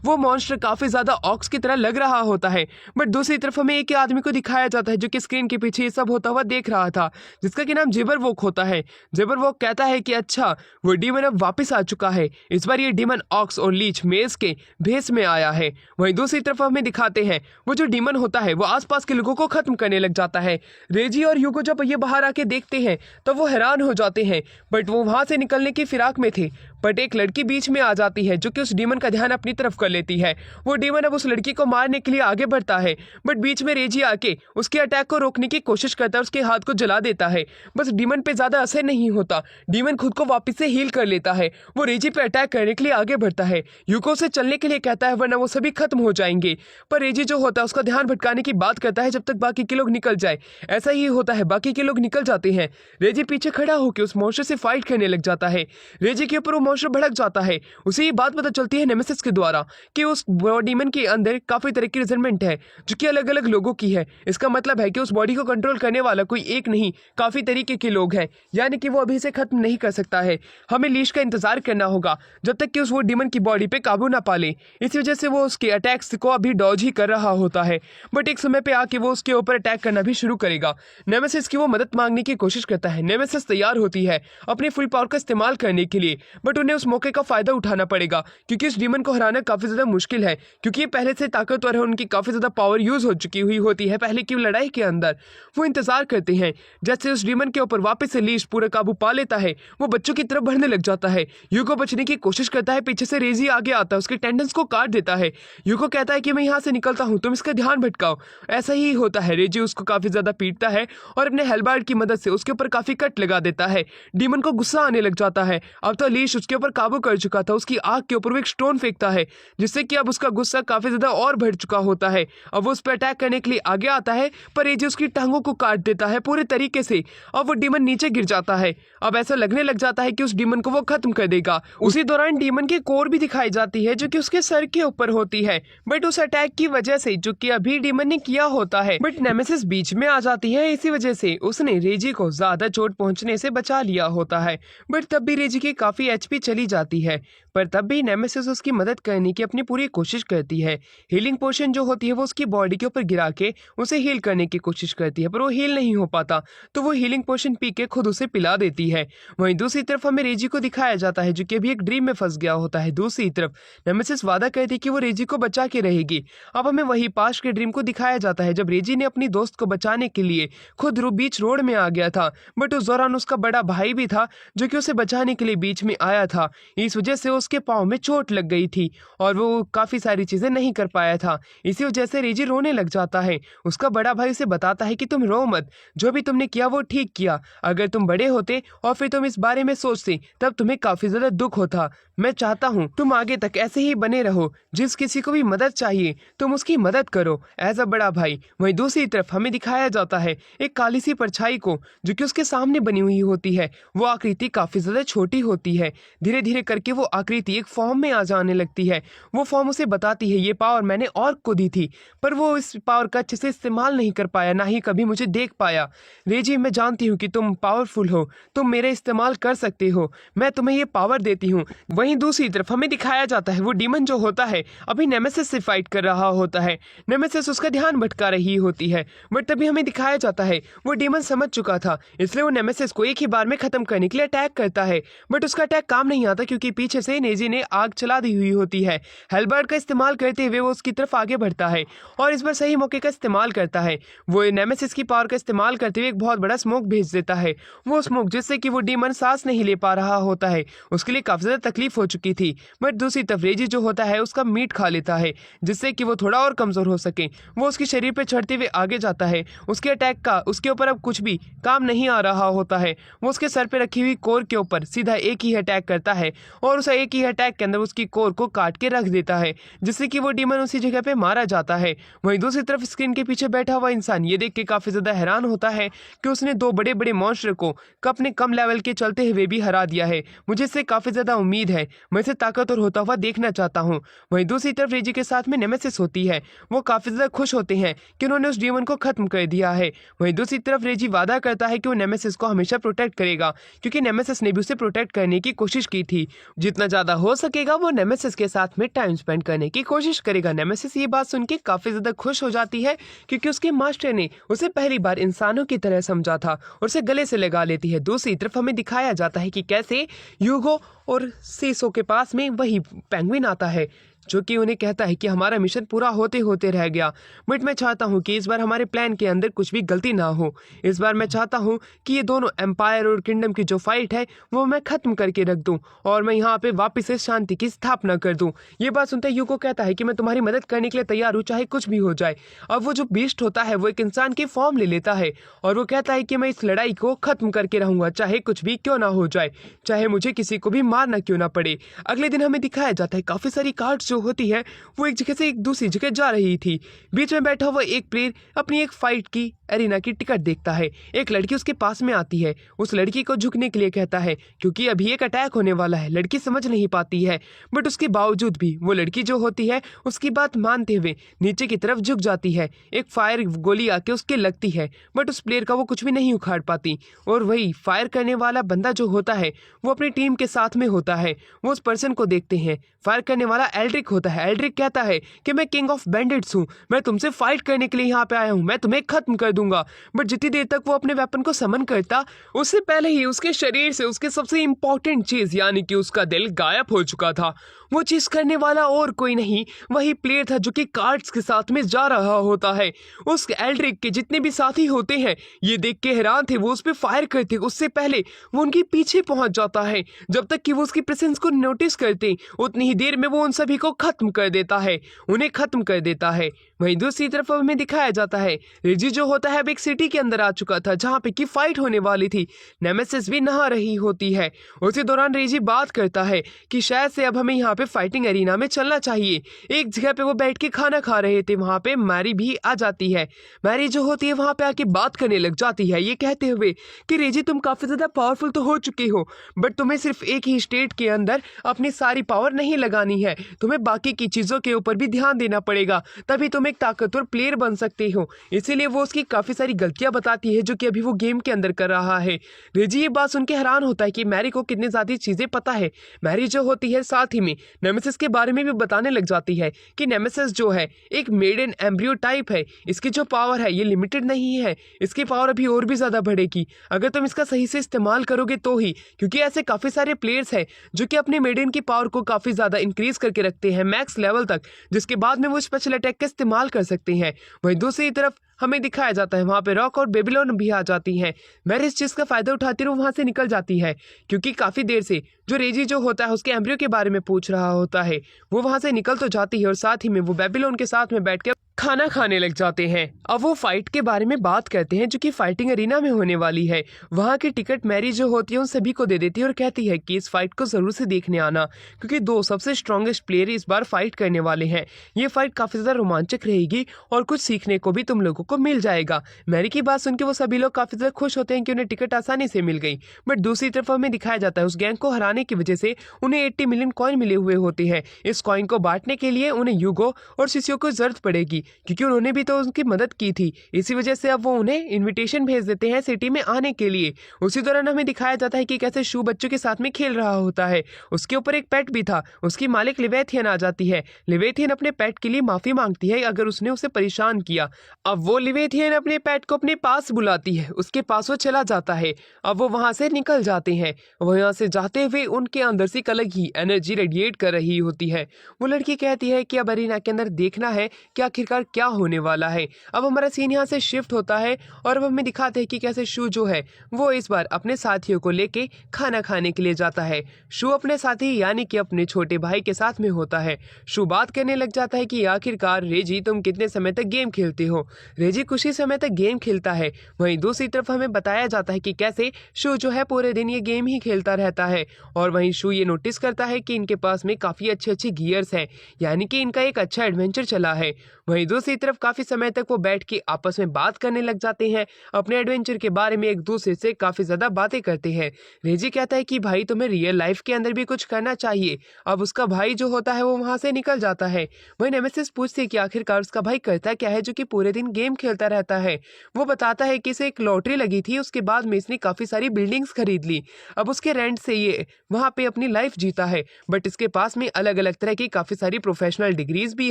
वो मॉन्स्टर काफी ज्यादा ऑक्स की तरह लग रहा होता है, बट दूसरी तरफ हमें एक आदमी को दिखाया जाता है जो कि स्क्रीन के पीछे ये सब होता हुआ देख रहा था, जिसका कि नाम जेबरवॉक होता है। जेबरवॉक कहता है कि अच्छा वो डीमन अब वापस आ चुका है। इस बार ये डीमन ऑक्स और लीच मेज के भेस में आया है। वहीं दूसरी तरफ हमें दिखाते हैं वो जो डीमन होता है वो आसपास के लोगों को खत्म करने लग जाता है। रेजी और यूगो जब ये बाहर आके देखते हैं तो वो हैरान हो जाते हैं, बट वो वहां से निकलने की फिराक में थे, बट एक लड़की बीच में आ जाती है जो कि उस डीमन का ध्यान अपनी तरफ कर लेती है। वो डीमन अब उस लड़की को मारने के लिए आगे बढ़ता है, बट बीच में रेजी आके उसके अटैक को रोकने की कोशिश करता है, उसके हाथ को जला देता है। बस डीमन पे ज्यादा असर नहीं होता, डीमन खुद को वापस से हील कर लेता है। वो रेजी पे अटैक करने के लिए आगे बढ़ता है, यूको से चलने के लिए कहता है वरना वो सभी खत्म हो जाएंगे। पर रेजी जो होता है उसका ध्यान भटकाने की बात करता है जब तक बाकी के लोग निकल जाए। ऐसा ही होता है, बाकी के लोग निकल जाते हैं। रेजी पीछे खड़ा होकर उस मॉन्स्टर से फाइट करने लग जाता है। रेजी के ऊपर वो मॉन्स्टर भड़क जाता है। उसे ये बात पता चलती है नेमेसिस के द्वारा कि उस डीमन के अंदर काफी तरह की रिजल्टमेंट है जो कि अलग अलग लोगों की है। इसका मतलब है कि उस बॉडी को कंट्रोल करने वाला कोई एक नहीं, काफी तरीके के लोग हैं, यानी कि वो अभी से खत्म नहीं कर सकता है। हमें लीश का इंतजार करना होगा जब तक कि उस वो डीमन की बॉडी पे काबू ना पा ले। इस वजह से वो उसके अटैक्स को अभी डॉज ही कर रहा होता है, बट एक समय पे आके वो उसके ऊपर अटैक करना भी शुरू करेगा। नेमेसिस की वो मदद मांगने की कोशिश करता है। नेमेसिस तैयार होती है अपनी फुल पावर का इस्तेमाल करने के लिए, बट उन्हें उस मौके का फायदा उठाना पड़ेगा क्योंकि इस डीमन को हराना काफी ज्यादा मुश्किल है, क्योंकि ये पहले से ताकतवर है, उनकी काफी ज्यादा पावर यूज हो चुकी हुई होती है पहले की लड़ाई के अंदर। वो इंतजार करते हैं जैसे उस डीमन के ऊपर वापस से लीश पूरा काबू पा लेता है। वो बच्चों की तरफ बढ़ने लग जाता है। यूको बचने की कोशिश करता है, पीछे से रेजी आगे आता है, उसके टेंडन्स को काट देता है। यूको कहता है कि मैं यहाँ से निकलता हूँ, तुम इसका ध्यान भटकाओ। ऐसा ही होता है, रेजी उसको काफी ज्यादा पीटता है और अपने हेलबार्ड की मदद से उसके ऊपर काफी कट लगा देता है। डीमन को गुस्सा आने लग जाता है, अब तो लीश उसके ऊपर काबू कर चुका था। उसकी आंख के ऊपर वो एक स्टोन फेंकता है जिससे कि अब उसका गुस्सा काफी ज्यादा और बढ़ चुका होता है। अब वो उस पर अटैक करने के लिए आगे आता है, पर रेजी उसकी टांगों को काट देता है पूरे तरीके से। अब वो डीमन नीचे गिर जाता है। अब ऐसा लगने लग जाता है कि उस डीमन को वो खत्म कर देगा। उसी दौरान डीमन की कोर भी दिखाई जाती है जो कि उसके सर के ऊपर होती है, बट उस अटैक की वजह से जो कि अभी डीमन ने किया होता है। बट नेमेसिस बीच में आ जाती है, इसी वजह से उसने रेजी को ज्यादा चोट पहुंचने से बचा लिया होता है। बट तब भी रेजी की काफी एचपी चली जाती है, पर तब भी नेमेसिस उसकी मदद करने की अपनी पूरी कोशिश करती है। हीलिंग पोशन जो होती है वो उसकी बॉडी के ऊपर गिरा के उसे हील करने की कोशिश करती है, पर वो हील नहीं हो पाता, तो वो हीलिंग पोशन पी के खुद उसे पिला देती है। वहीं दूसरी तरफ हमें रेजी को दिखाया जाता है जो कि अभी एक ड्रीम में फंस गया होता है। दूसरी तरफ नेमेसिस वादा करती है कि वो रेजी को बचा के रहेगी। अब हमें वही पास्ट के ड्रीम को दिखाया जाता है जब रेजी ने अपनी दोस्त को बचाने के लिए खुद बीच रोड में आ गया था, बट उस दौरान उसका बड़ा भाई भी था जो कि उसे बचाने के लिए बीच में आया था। इस वजह से उसके पाँव में चोट लग गई थी और वो काफी सारी चीजें नहीं कर पाया था। इसी वजह से रेजी रोने लग जाता है। उसका बड़ा भाई उसे बताता है कि तुम रो मत, जो भी तुमने किया वो ठीक किया। अगर तुम बड़े होते और फिर तुम इस बारे में सोचते तब तुम्हें काफी ज्यादा दुख होता। मैं चाहता हूँ तुम आगे तक ऐसे ही बने रहो, जिस किसी को भी मदद चाहिए तुम उसकी मदद करो एज अ बड़ा भाई। वहीं दूसरी तरफ हमें दिखाया जाता है एक काली सी परछाई को जो कि उसके सामने बनी हुई होती है। वो आकृति काफी ज्यादा छोटी होती है, धीरे धीरे करके वो आकृति एक फॉर्म में आ जाने लगती है। वो फॉर्म उसे बताती है ये पावर मैंने और को दी थी, पर वो इस पावर का अच्छे से इस्तेमाल नहीं कर पाया, ना ही कभी मुझे देख पाया। रेजी मैं जानती हूँ कि तुम पावरफुल हो, तुम मेरे इस्तेमाल कर सकते हो, मैं तुम्हें ये पावर देती हूँ। वहीं दूसरी तरफ हमें दिखाया जाता है वो डीमन जो होता है अभी नेमेसिस से फाइट कर रहा होता है। नेमेसिस उसका ध्यान भटका रही होती है, बट तभी हमें दिखाया जाता है वो डीमन समझ चुका था, इसलिए वो नेमेसिस को एक ही बार में खत्म करने के लिए अटैक करता है। बट उसका अटैक काम नहीं आता क्योंकि पीछे से नेजी ने आग चला दी हुई होती है। हेलबर्ड का इस्तेमाल करते हुए वो उसकी तरफ आगे बढ़ता है और इस बार सही मौके का इस्तेमाल करता है। वो नेमेसिस की पावर का इस्तेमाल करते हुए एक बहुत बड़ा स्मोक भेज देता है। वो स्मोक जिससे कि वो डीमन सांस नहीं ले पा रहा होता है, उसके लिए काफी ज्यादा तकलीफ हो चुकी थी। बट दूसरी तरफ रेजी जो होता है उसका मीट खा लेता है जिससे कि वो थोड़ा और कमजोर हो सके। वो उसके शरीर पे चढ़ते हुए आगे जाता है। उसके अटैक का उसके ऊपर अब कुछ भी काम नहीं आ रहा होता है। वो उसके सर पे रखी हुई कोर के ऊपर सीधा एक ही अटैक करता है और उस एक ही अटैक के अंदर उसकी कोर को काट के रख देता है जिससे कि वो डीमन उसी जगह पे मारा जाता है। वहीं दूसरी तरफ स्क्रीन के पीछे बैठा हुआ इंसान ये देख के काफी ज्यादा हैरान होता है कि उसने दो बड़े बड़े मॉन्स्टर को अपने कम लेवल के चलते हुए भी हरा दिया है। मुझे इससे काफी ज्यादा उम्मीद है, मैं इसे ताकतवर होता हुआ देखना चाहता हूँ। वहीं दूसरी तरफ रेजी के साथ में नेमेसिस होती है। वो काफी ज्यादा खुश होते हैं कि उन्होंने उस डीमन को खत्म कर दिया है। वहीं दूसरी तरफ रेजी वादा करता है कि वो नेमेसिस को हमेशा प्रोटेक्ट करेगा क्योंकि नेमेसिस ने भी उसे प्रोटेक्ट करने की कोशिश की थी। जितना ज्यादा हो सकेगा वो नेमेसिस के साथ में टाइम स्पेंड करने की कोशिश करेगा। नेमेसिस ये बात सुन के काफी ज्यादा खुश हो जाती है क्योंकि उसके मास्टर ने उसे पहली बार इंसानों की तरह समझा था और उसे गले से लगा लेती है। दूसरी तरफ हमें दिखाया जाता है कि कैसे यूगो और सीसो के पास में वही पेंगुइन आता है जो कि उन्हें कहता है कि हमारा मिशन पूरा होते होते रह गया, बट मैं चाहता हूँ कि इस बार हमारे प्लान के अंदर कुछ भी गलती ना हो। इस बार मैं चाहता हूँ कि ये दोनों एम्पायर और किंगडम की जो फाइट है वो मैं खत्म करके रख दूँ और मैं यहाँ पे वापस से शांति की स्थापना कर दूँ। ये बात सुनते यूको कहता है कि मैं तुम्हारी मदद करने के लिए तैयार हूँ, चाहे कुछ भी हो जाए। अब वो जो बीस्ट होता है वो एक इंसान की फॉर्म ले लेता है और वो कहता है कि मैं इस लड़ाई को खत्म करके रहूंगा, चाहे कुछ भी क्यों ना हो जाए, चाहे मुझे किसी को भी मारना क्यों ना पड़े। अगले दिन हमें दिखाया जाता है काफी सारी कार्ड्स जो होती है वो एक जगह से एक दूसरी जगह जा रही थी। बीच में बैठा हुआ एक प्लेयर अपनी एक फाइट की एरिना की टिकट देखता है। एक लड़की उसके पास में आती है, उस लड़की को झुकने के लिए कहता है क्योंकि अभी एक अटैक होने वाला है। लड़की समझ नहीं पाती है, बट उसके बावजूद भी वो लड़की जो होती है उसकी बात मानते हुए नीचे की तरफ झुक जाती है। एक फायर गोली आके उसके लगती है, बट उस प्लेयर का वो कुछ भी नहीं उखाड़ पाती। और वही फायर करने वाला बंदा जो होता है वो अपनी टीम के साथ में होता है। वो उस पर्सन को देखते हैं, फायर करने वाला एल्ड्रिक होता है। एल्ड्रिक कहता है कि मैं किंग ऑफ बैंडिट्स हूँ, मैं तुमसे फाइट करने के लिए यहाँ पे आया हूँ, मैं तुम्हें खत्म कर दूंगा। बट जितनी देर तक वो अपने वेपन को समन करता उससे पहले ही उसके शरीर से उसके सबसे इंपॉर्टेंट चीज यानी कि उसका दिल गायब हो चुका था। वो चीज करने वाला और कोई नहीं वही प्लेयर था जो कि कार्ड्स के साथ में जा रहा होता है। उस एल्ड्रिक के जितने भी साथी होते हैं ये देख के हैरान थे, वो उस पर फायर करते उससे पहले वो उनके पीछे पहुंच जाता है। जब तक कि वो उसकी प्रेजेंस को नोटिस करते उतनी ही देर में वो उन सभी को खत्म कर देता है, उन्हें खत्म कर देता है। वहीं दूसरी तरफ हमें दिखाया जाता है रेजी जो होता है अब एक सिटी के अंदर आ चुका था जहाँ पे की फाइट होने वाली थी। नेमेसिस भी नहा रही होती है। उसी दौरान रेजी बात करता है कि शायद से अब हमें यहाँ पे फाइटिंग एरिना में चलना चाहिए। एक जगह पे वो बैठ के खाना खा रहे थे, वहाँ पे मैरी भी आ जाती है। मैरी जो होती है वहाँ पे आके बात करने लग जाती है, ये कहते हुए कि रेजी तुम काफी ज्यादा पावरफुल तो हो चुके हो, बट तुम्हें सिर्फ एक ही स्टेट के अंदर अपनी सारी पावर नहीं लगानी है, तुम्हें बाकी की चीजों के ऊपर भी ध्यान देना पड़ेगा, तभी तुम एक ताकतवर प्लेयर बन सकते हो। इसीलिए वो उसकी काफी सारी गलतियां बताती है जो कि अभी वो गेम के अंदर कर रहा है। रेजी ये बात सुन के हैरान होता है कि मैरी को कितनी ज्यादा चीजें पता है। मैरी जो होती है साथ ही में नेमेसिस के बारे में भी बताने लग जाती है कि नेमेसिस जो है एक मेड इन एम्ब्रियो टाइप है, इसकी जो पावर है ये लिमिटेड नहीं है, इसकी पावर अभी और भी ज्यादा बढ़ेगी अगर तुम इसका सही से इस्तेमाल करोगे तो ही, क्योंकि ऐसे काफी सारे प्लेयर्स हैं जो कि अपने मेड इन की पावर को काफी ज्यादा इंक्रीज करके रखते हैं मैक्स लेवल तक, जिसके बाद में वो स्पेशल अटैक का इस्तेमाल कर सकते हैं। वहीं दूसरी तरफ हमें दिखाया जाता है वहाँ पे रॉक और बेबीलोन भी आ जाती हैं। मैरी इस चीज़ का फायदा उठाती है, वो वहाँ से निकल जाती है क्योंकि काफ़ी देर से जो रेजी जो होता है उसके एम्ब्रियो के बारे में पूछ रहा होता है। वो वहाँ से निकल तो जाती है और साथ ही में वो बेबीलोन के साथ में बैठ के खाना खाने लग जाते हैं। अब वो फाइट के बारे में बात करते हैं जो कि फाइटिंग एरिना में होने वाली है। वहाँ की टिकट मैरी जो होती है उन सभी को दे देती है और कहती है कि इस फाइट को जरूर से देखने आना क्योंकि दो सबसे स्ट्रॉन्गेस्ट प्लेयर इस बार फाइट करने वाले हैं। ये फाइट काफी ज्यादा रोमांचक रहेगी और कुछ सीखने को भी तुम लोगों को मिल जाएगा। मैरी की बात सुनकर वो सभी लोग काफी ज्यादा खुश होते हैं कि उन्हें टिकट आसानी से मिल गई। बट दूसरी तरफ हमें दिखाया जाता है उस गैंग को हराने की वजह से उन्हें 80 मिलियन कॉइन मिले हुए होते हैं। इस कॉइन को बांटने के लिए उन्हें यूगो और सिसियो को जरूरत पड़ेगी क्योंकि उन्होंने भी तो उनकी मदद की थी। इसी वजह से अब वो उन्हें इनविटेशन भेज देते हैं सिटी में आने के लिए। उसी दौरान हमें दिखाया जाता है कि कैसे शू बच्चों के साथ में खेल रहा होता है। उसके ऊपर एक पेट भी था। उसकी मालिक लिवेथियन आ जाती है। लिवेथियन अपने पेट के लिए माफी मांगती है अगर उसने उसे परेशान किया। अब वो लिवेथियन अपने पेट को अपने पास बुलाती है, उसके पास वो चला जाता है। अब वो वहां से निकल जाते हैं। वहां से जाते हुए उनके अंदर से एक अलग ही एनर्जी रेडिएट कर रही होती है। वो लड़की कहती है कि अब अरीना के अंदर देखना है कि आखिरकार क्या होने वाला है। अब हमारा सीन यहाँ से शिफ्ट होता है और अब हमें दिखाते हैं कि कैसे शू जो है वो इस बार अपने साथियों को लेके खाना खाने के लिए जाता है। शू अपने साथी यानी कि अपने छोटे भाई के साथ में होता है। शू बात करने लग जाता है कि आखिरकार रेजी तुम कितने समय तक गेम खेलते हो। रेजी कुछ ही समय तक गेम खेलता है। वहीं दूसरी तरफ हमें बताया जाता है कि कैसे शू जो है पूरे दिन ये गेम ही खेलता रहता है। और वहीं शू ये नोटिस करता है कि इनके पास में काफी अच्छे अच्छे गियर्स हैं, यानी कि इनका एक अच्छा एडवेंचर चला है। वहीं दूसरी तरफ काफी समय तक वो बैठ के आपस में बात करने लग जाते हैं, अपने एडवेंचर के बारे में एक दूसरे से काफी ज्यादा बातें करते हैं। रेजी कहता है कि भाई तुम्हें रियल लाइफ के अंदर भी कुछ करना चाहिए। अब उसका भाई जो होता है वो वहां से निकल जाता है। वहीं नेमेसिस पूछती है कि आखिरकार उसका भाई करता क्या है जो कि पूरे दिन गेम खेलता रहता है। वो बताता है कि इसे एक लॉटरी लगी थी, उसके बाद में इसने काफी सारी बिल्डिंग्स खरीद ली। अब उसके रेंट से ये वहां पे अपनी लाइफ जीता है। बट इसके पास में अलग अलग तरह की काफी सारी प्रोफेशनल डिग्रीज भी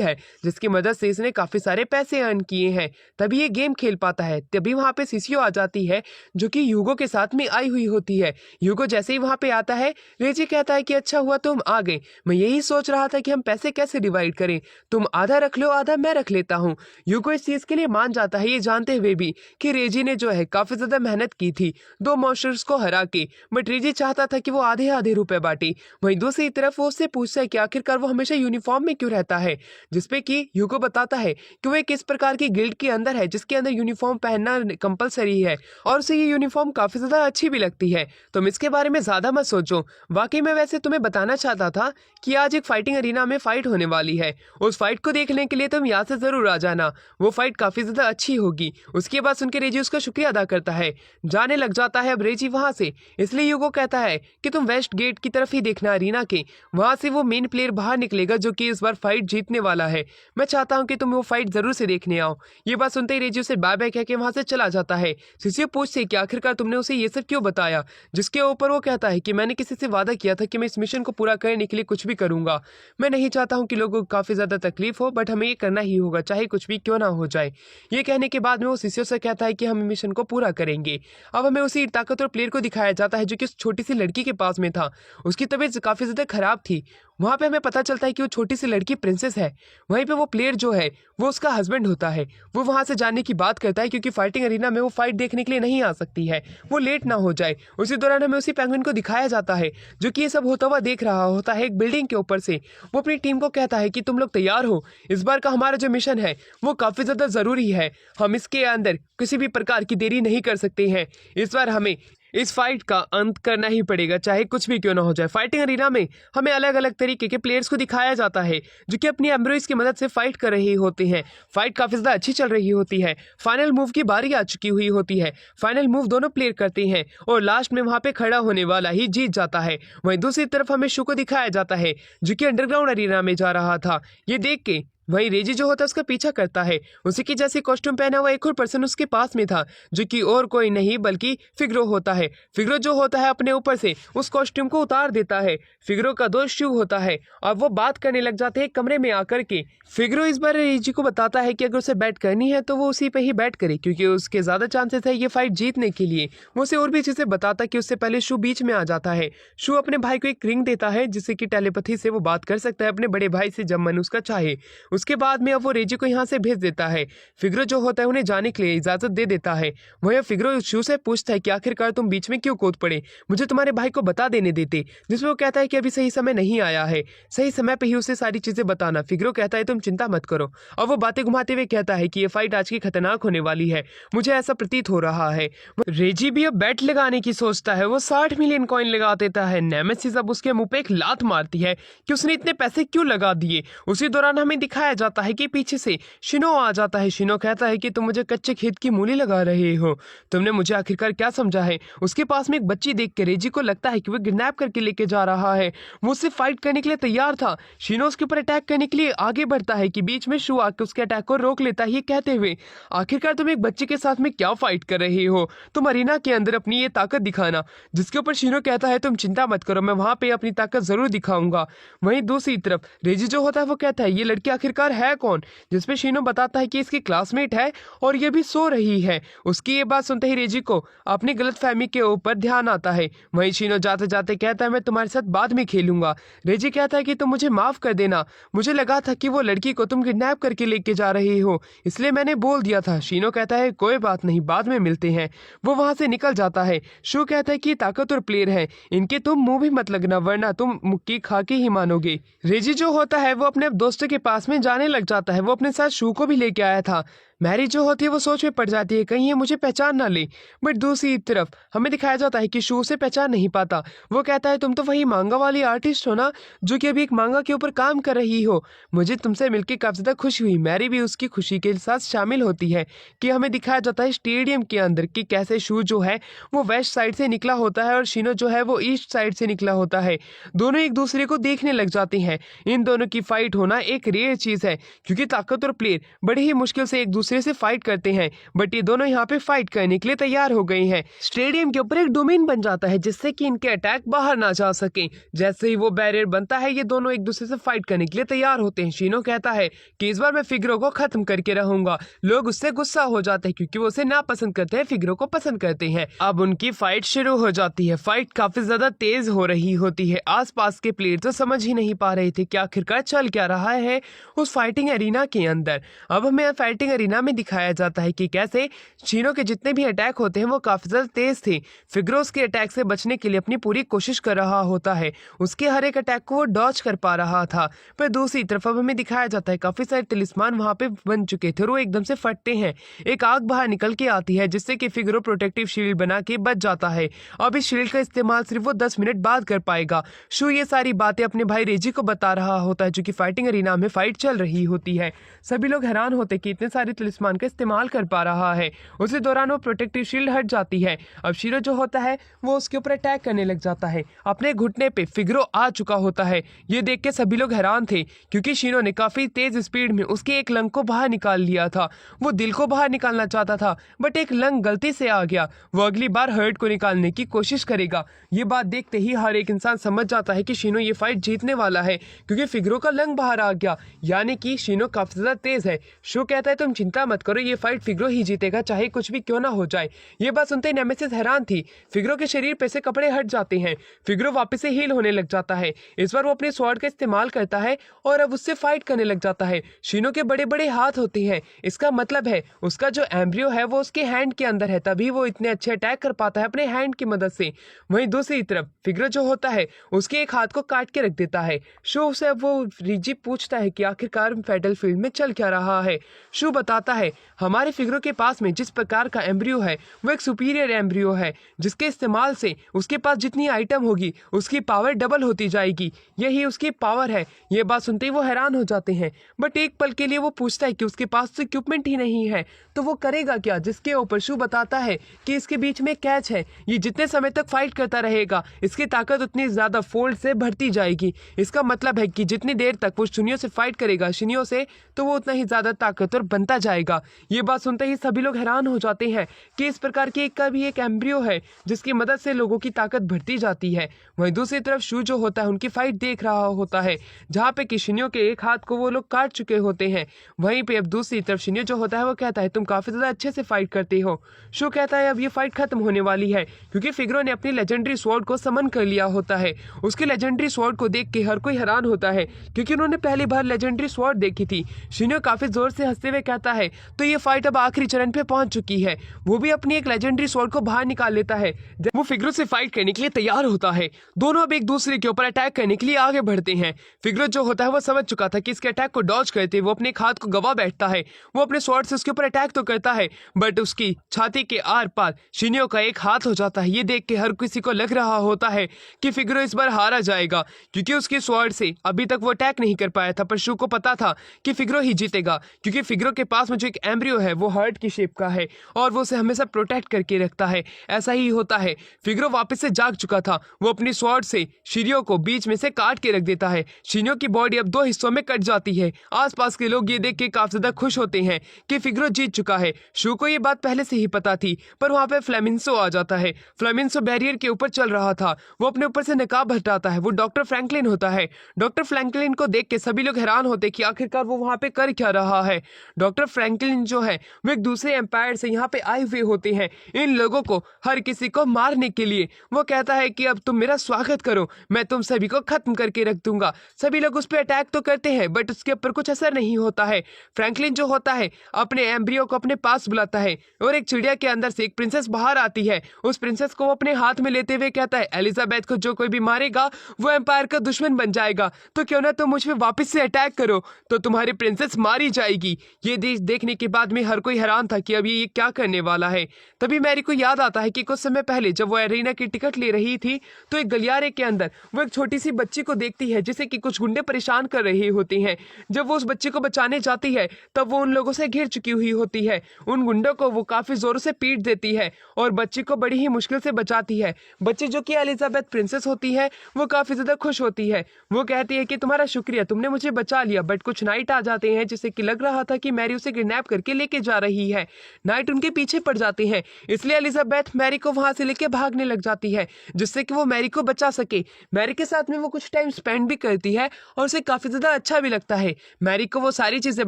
है जिसकी मदद से इसने उसने काफ़ी सारे पैसे अर्न किए हैं, तभी ये गेम खेल पाता है। तभी वहाँ पे सिसियो आ जाती है जो कि ह्यूगो के साथ में आई हुई होती है। ह्यूगो जैसे ही वहाँ पे आता है, रेजी कहता है कि अच्छा हुआ तुम आ गए, मैं यही सोच रहा था कि हम पैसे कैसे डिवाइड करें, तुम आधा रख लो, आधा मैं रख लेता हूँ। ह्यूगो इस चीज़ के लिए मान जाता है, ये जानते हुए भी कि रेजी ने जो है काफ़ी ज़्यादा मेहनत की थी 2 मॉन्स्टर्स को हरा के, बट रेजी चाहता था कि वो आधे आधे रुपए बांटे। वहीं दूसरी तरफ वो उससे पूछता है कि आखिरकार वो हमेशा यूनिफॉर्म में क्यों रहता है, जिसपे कि ह्यूगो बताता है कि वो एक इस प्रकार की गिल्ड के अंदर है जिसके अंदर यूनिफॉर्म पहनना कंपलसरी है और उसे ये यूनिफॉर्म काफ़ी ज़्यादा अच्छी भी लगती है। तुम इसके बारे में ज़्यादा मत सोचो। वाकई में वैसे तुम्हें बताना चाहता था कि आज एक फाइटिंग अरीना में फाइट होने वाली है, उस फाइट को देखने के लिए तुम यहाँ से ज़रूर आ जाना, वो फाइट काफ़ी ज़्यादा अच्छी होगी। उसके बाद सुनकर रेजी उसका शुक्रिया अदा करता है, जाने लग जाता है अब रेजी वहाँ से। इसलिए ह्यूगो कहता है कि तुम वेस्ट गेट की तरफ ही देखना अरीना के, वहाँ से वो मेन प्लेयर बाहर निकलेगा जो कि इस बार फाइट जीतने वाला है। मैं चाहता हूँ कि तुम वो फाइट जरूर से देखने आओ। ये बात सुनते ही रेजी उसे बाय बाय कह के वहाँ से चला जाता है। सिसियो पूछते कि आखिरकार तुमने उसे ये सब क्यों बताया, जिसके ऊपर वो कहता है कि मैंने किसी से वादा किया था कि मैं इस मिशन को पूरा करने के लिए कुछ भी करूंगा। मैं नहीं चाहता हूँ कि लोगों को काफ़ी ज़्यादा तकलीफ हो, बट हमें ये करना ही होगा चाहे कुछ भी क्यों ना हो जाए। ये कहने के बाद में वो सिसियो से कहता है कि हम मिशन को पूरा करेंगे। अब हमें उसी ताकतवर प्लेयर को दिखाया जाता है जो कि उस छोटी सी लड़की के पास में था। उसकी तबीयत काफ़ी ज़्यादा खराब थी। वहाँ पे हमें पता चलता है कि वो छोटी सी लड़की प्रिंसेस है। वहीं पे वो प्लेयर जो है वो उसका हस्बैंड होता है। वो वहाँ से जाने की बात करता है क्योंकि फाइटिंग अरीना में वो फाइट देखने के लिए नहीं आ सकती है, वो लेट ना हो जाए। उसी दौरान हमें उसी पेंगुइन को दिखाया जाता है जो कि ये सब होता हुआ देख रहा होता है एक बिल्डिंग के ऊपर से। वो अपनी टीम को कहता है कि तुम लोग तैयार हो, इस बार का हमारा जो मिशन है वो काफ़ी ज़्यादा ज़रूरी है, हम इसके अंदर किसी भी प्रकार की देरी नहीं कर सकते हैं। इस बार हमें इस फाइट का अंत करना ही पड़ेगा चाहे कुछ भी क्यों ना हो जाए। फाइटिंग अरीना में हमें अलग अलग तरीके के प्लेयर्स को दिखाया जाता है जो कि अपनी एम्ब्रॉइज की मदद से फाइट कर रहे होते हैं। फाइट काफ़ी ज़्यादा अच्छी चल रही होती है। फाइनल मूव की बारी आ चुकी हुई होती है। फाइनल मूव दोनों प्लेयर करते हैं और लास्ट में वहाँ पे खड़ा होने वाला ही जीत जाता है। वहीं दूसरी तरफ हमें शू को दिखाया जाता है जो कि अंडरग्राउंड अरीना में जा रहा था। ये देख के वहीं रेजी जो होता है उसका पीछा करता है। उसी की जैसी कॉस्ट्यूम पहना हुआ एक और पर्सन उसके पास में था जो कि और कोई नहीं बल्कि फिगरो होता है। फिगरो जो होता है अपने ऊपर से उस कॉस्ट्यूम को उतार देता है। फिगरो का दोस्त शू होता है और वो बात करने लग जाते हैं कमरे में आकर के। फिगरो इस बार रेजी को बताता है कि अगर उसे बैट करनी है तो वो उसी पे ही बैट करे क्योंकि उसके ज़्यादा चांसेस है ये फाइट जीतने के लिए। वो उसे और भी चीज़ें बताता कि उससे पहले शू बीच में आ जाता है। शू अपने भाई को एक रिंग देता है जिससे कि टेलीपैथी से वो बात कर सकता है अपने बड़े भाई से जब मन उसका चाहे। उसके बाद में अब वो रेजी को यहाँ से भेज देता है। फिगरो जो होता है उन्हें जाने के लिए इजाजत दे देता है। वह फिगरो शू से पूछता है कि आखिरकार तुम बीच में क्यों कूद पड़े, मुझे तुम्हारे भाई को बता देने देते, जिसमें वो कहता है कि अभी सही समय नहीं आया है, सही समय पे ही उसे सारी चीजें बताना। फिगरो कहता है तुम चिंता मत करो और वो बातें घुमाते हुए कहता है कि ये फाइट आज की खतरनाक होने वाली है, मुझे ऐसा प्रतीत हो रहा है। रेजी भी अब बैट लगाने की सोचता है। वो 60 मिलियन कॉइन लगा देता है। नेमेसिस अब उसके मुंह पे एक लात मारती है कि उसने इतने पैसे क्यों लगा दिए। उसी दौरान हमें दिखाया जाता है कि पीछे से शिनो आ जाता है। शिनो कहता है कि तुम मुझे कच्चे खेत की मूली लगा रहे हो, तुमने मुझे आखिरकार क्या समझा है। उसके पास में एक बच्ची देख के रेजी को लगता है कि वो किडनैप करके लेके जा रहा है। वो उससे फाइट करने के लिए तैयार था। शिनो उसके ऊपर अटैक करने के लिए आगे बढ़ता है कि बीच में शू आके उसके अटैक को रोक लेता है, ये कहते हुए आखिरकार तुम एक बच्चे के साथ में क्या फाइट कर रहे हो, तुम अरीना के अंदर अपनी ये ताकत दिखाना। जिसके ऊपर शिनो कहता है तुम चिंता मत करो, मैं वहां पे अपनी ताकत जरूर दिखाऊंगा। वहीं दूसरी तरफ रेजी जो होता है वो कहता है ये लड़की आखिरकार है कौन, जिसमें शिनो बताता है कि इसकी क्लासमेट है और ये भी सो रही है। उसकी ये बात सुनते ही रेजी को अपनी गलतफहमी के ऊपर ध्यान आता है। वहीं शिनो जाते जाते कहता है मैं तुम्हारे साथ बाद में खेलूंगा। रेजी कहता है कि तुम मुझे माफ कर देना, मुझे लगा था कि वो लड़की को तुम किडनैप करके लेके जा रहे हो, इसलिए मैंने बोल दिया था। शिनो कहता है कोई बात नहीं, बाद में मिलते हैं। वो वहां से निकल जाता है। शू कहता है कि ताकतवर प्लेयर है, इनके तुम मुंह भी मत लगना वरना तुम मुक्की खा के ही मानोगे। रेजी जो होता है वो अपने दोस्तों के पास में जाने लग जाता है। वो अपने साथ शू को भी लेके आया था। मैरी जो होती है वो सोच में पड़ जाती है कहीं ये मुझे पहचान ना ले, बट दूसरी तरफ हमें दिखाया जाता है कि शू से पहचान नहीं पाता। वो कहता है तुम तो वही मांगा वाली आर्टिस्ट हो ना जो कि अभी एक मांगा के ऊपर काम कर रही हो, मुझे तुमसे मिलकर काफी ज्यादा खुशी हुई। मैरी भी उसकी खुशी के साथ शामिल होती है कि हमें दिखाया जाता है स्टेडियम के अंदर कि कैसे शू जो है वो वेस्ट साइड से निकला होता है और शिनो जो है वो ईस्ट साइड से निकला होता है। दोनों एक दूसरे को देखने लग जाते हैं। इन दोनों की फाइट होना एक रेयर चीज है क्योंकि ताकतवर प्लेयर बड़े ही मुश्किल से एक दूसरे दूसरे से फाइट करते हैं, बट ये दोनों यहाँ पे फाइट करने के लिए तैयार हो गए हैं। स्टेडियम के ऊपर एक डोमेन बन जाता है जिससे कि इनके अटैक बाहर ना जा सके। जैसे ही वो बैरियर बनता है, ये दोनों एक दूसरे से फाइट करने के लिए तैयार होते हैं। शिनो कहता है कि इस बार मैं फिगरो को खत्म करके रहूंगा। लोग उससे गुस्सा हो जाते हैं क्योंकि वो उसे ना पसंद करते हैं, फिगरो को पसंद करते हैं। अब उनकी फाइट शुरू हो जाती है। फाइट काफी ज्यादा तेज हो रही होती है। आसपास के प्लेयर तो समझ ही नहीं पा रहे थे कि आखिरकार चल क्या रहा है उस फाइटिंग एरिना के अंदर। अब हमें फाइटिंग एरिना में दिखाया जाता है कि कैसे शिनो के जितने भी अटैक होते हैं वो काफी ज्यादा तेज थे। फिगरो उसके अटैक से बचने के लिए अपनी पूरी कोशिश कर रहा होता है। उसके हर एक अटैक को वो डॉज कर पा रहा था। पर दूसरी तरफ अब हमें दिखाया जाता है काफी सारे तिलिस्मान वहां पे बन चुके थे और वो एकदम से फटते हैं। एक आग बाहर निकल के आती है जिससे कि फिगरो प्रोटेक्टिव शील्ड बना के बच जाता है। अब इस शील्ड का इस्तेमाल सिर्फ वो 10 मिनट बाद कर पाएगा। शू ये सारी बातें अपने भाई रेजी को बता रहा होता है जो कि फाइटिंग एरिना में फाइट चल रही होती है। सभी लोग हैरान होते कि इतने सारे तिलिस्मान का इस्तेमाल कर पा रहा है। उसी दौरान वो प्रोटेक्टिव शील्ड हट जाती है। अब शिनो जो होता है वो उसके ऊपर अटैक करने लग जाता है। अपने घुटने पे फिगरो आ चुका होता है। ये देख के सभी लोग हैरान थे क्योंकि शिनो ने काफी तेज स्पीड में उसके एक लंग को बाहर निकाल लिया था। वो दिल को बाहर निकालना चाहता था बट एक लंग गलती से आ गया। वो अगली बार हर्ट को निकालने की कोशिश करेगा। ये बात देखते ही हर एक इंसान समझ जाता है कि शिनो ये फाइट जीतने वाला है क्योंकि फिगरो का लंग बाहर आ गया, यानी कि शिनो काफी ज्यादा तेज है। शो कहता है तुम चिंता मत करो, ये फाइट फिगरो ही जीतेगा चाहे कुछ भी क्यों ना हो जाए। ये बात सुनते ही नेमेसिस हैरान थी। फिगरो के शरीर पे से कपड़े हट जाते हैं। फिगरो वापस से हील होने लग जाता है। इस बार वो अपने स्वॉर्ड का इस्तेमाल करता है और अब उससे फाइट करने लग जाता है। शिनो के बड़े बड़े हाथ होते हैं। इसका मतलब है उसका जो एम्ब्रियो है वो उसके हैंड के अंदर है, तभी वो इतने अच्छे अटैक कर पाता है अपने हैंड की मदद से। वहीं दूसरी तरफ फिगरो जो होता है उसके एक हाथ को काट के रख देता है। शू से वो रिजी पूछता है कि आखिरकार फैटल फील्ड में चल क्या रहा है। शू बताता है हमारे फिगरो के पास में जिस प्रकार का एम्ब्रियो है वो एक सुपीरियर एम्ब्रियो है जिसके इस्तेमाल से उसके पास जितनी आइटम होगी उसकी पावर डबल होती जाएगी। यही उसकी पावर है। ये बात सुनते ही वो हैरान हो जाते हैं बट एक पल के लिए वो पूछता है कि उसके पास तो इक्विपमेंट ही नहीं है तो वो करेगा क्या, जिसके ऊपर शू बताता है कि इसके बीच में कैच है। ये जितने समय तक फाइट करता रहेगा इसकी ताकत उतनी ज्यादा फोल्ड से बढ़ती जाएगी। इसका मतलब है कि जितनी देर तक वो शिनियों से फाइट करेगा शिनियों से तो वो उतना ही ज्यादा ताकतवर बनता जाएगा। ये बात सुनते ही सभी लोग हैरान हो जाते हैं कि इस प्रकार की का भी एक एम्ब्रियो है जिसकी मदद से लोगों की ताकत बढ़ती जाती है। वहीं दूसरी तरफ शू जो होता है उनकी फाइट देख रहा होता है जहाँ पे कि शिनियों के एक हाथ को वो लोग काट चुके होते हैं। वहीं पे अब दूसरी तरफ शिनियो जो होता है वो कहता है तुम काफी ज्यादा अच्छे से फाइट करते हो। शू कहता है अब ये फाइट खत्म होने वाली है क्योंकि फिगरो ने अपनी लेजेंडरी स्वॉर्ड को समन कर लिया होता है। उसके लेजेंडरी स्वॉर्ड को देख के हर कोई हैरान होता है क्योंकि उन्होंने पहली बार लेजेंडरी स्वॉर्ड देखी थी। शिनियो काफी जोर से हंसते हुए कहता है तो ये फाइट अब आखिरी चरण पे पहुंच चुकी है। वो भी अपनी एक लेजेंडरी स्वॉर्ड को बाहर निकाल लेता है। जब वो फिगरो से फाइट करने के लिए तैयार होता है दोनों अब एक दूसरे के ऊपर अटैक करने के लिए आगे बढ़ते हैं। फिगरो जो होता है वो समझ चुका था कि इसके अटैक को डॉज करते वो अपने हाथ को गवा बैठता है। वो अपने स्वॉर्ड से उसके ऊपर अटैक तो करता है बट उसकी छाती के आर पार शिनियो का एक हाथ हो जाता है। ये देख के हर किसी को लग रहा होता है कि फिगरो इस बार हारा जाएगा क्योंकि उसकी स्वॉर्ड से अभी तक वो अटैक नहीं कर पाया था। पर शू को पता था कि फिगरो ही जीतेगा क्योंकि फिगरो के पास में जो एक एम्ब्रियो है वो हार्ट की शेप का है और वो उसे हमेशा प्रोटेक्ट करके रखता है। ऐसा ही होता है। फिगरो वापस से जाग चुका था। वो अपनी स्वॉर्ड से शिनियो को बीच में से काट के रख देता है। शिनियो की बॉडी अब 2 हिस्सों में कट जाती है। आसपास के लोग ये देख के काफी ज्यादा खुश होते हैं कि फिगरो जीत चुका है। शू को ये बात पहले से ही पता थी पर वहां पे फ्लेमिंसो आ जाता है। फ्लेमिंसो बैरियर के ऊपर चल रहा था। वो अपने ऊपर से नकाब हटाता है। वो डॉक्टर फ्रैंकलिन होता है। डॉक्टर फ्रैंकलिन को देख के सभी लोग हैरान होते कि आखिरकार वो वहां पे कर क्या रहा है। डॉक्टर फ्रैंकलिन जो है वो एक दूसरे एम्पायर से यहाँ पे आए हुए होते हैं इन लोगों को हर किसी को मारने के लिए। वो कहता है कि अब तुम मेरा स्वागत करो, मैं तुम सभी को खत्म करके रख दूंगा। सभी लोग उस पर अटैक तो करते हैं बट उसके ऊपर कुछ असर नहीं होता है। फ्रैंकलिन जो होता है अपने एम्ब्रियो को अपने पास बुलाता है और एक चिड़िया के अंदर से एक प्रिंसेस बाहर आती है। उस प्रिंसेस को वो अपने हाथ में लेते हुए कहता है एलिजाबेथ को जो कोई भी मारेगा वो एम्पायर का दुश्मन बन जाएगा, तो क्यों ना तुम मुझ पे वापस से अटैक करो तो तुम्हारी प्रिंसेस मारी जाएगी। ये देखने के बाद में हर कोई हैरान था कि अब ये क्या करने वाला है। तभी मैरी को याद आता है कि कुछ समय पहले जब वो एरिना की टिकट ले रही थी तो एक गलियारे के अंदर वो एक छोटी सी बच्ची को देखती है जिसे कि कुछ गुंडे परेशान कर रहे होते हैं। जब वो उस बच्ची को बचाने जाती है तब वो उन लोगों से घिर चुकी हुई होती है। उन गुंडों को वो काफी जोरों से पीट देती है और बच्ची को बड़ी ही मुश्किल से बचाती है। बच्ची जो कि एलिजाबेथ प्रिंसेस होती है वो काफी ज्यादा खुश होती है। वो कहती है कि तुम्हारा शुक्रिया, तुमने मुझे बचा लिया। बट कुछ नाइट आ जाते हैं जिससे कि लग रहा था कि मैरी उसे किडनैप करके लेके जा रही है। नाइट उनके पीछे पड़ जाते हैं, इसलिए एलिजाबेथ मैरी को वहां से लेके भागने लग जाती है जिससे कि वो मैरी को बचा सके। मैरी के साथ में वो कुछ टाइम स्पेंड भी करती है और उसे काफी ज्यादा अच्छा भी लगता है। मैरी को वो सारी चीजें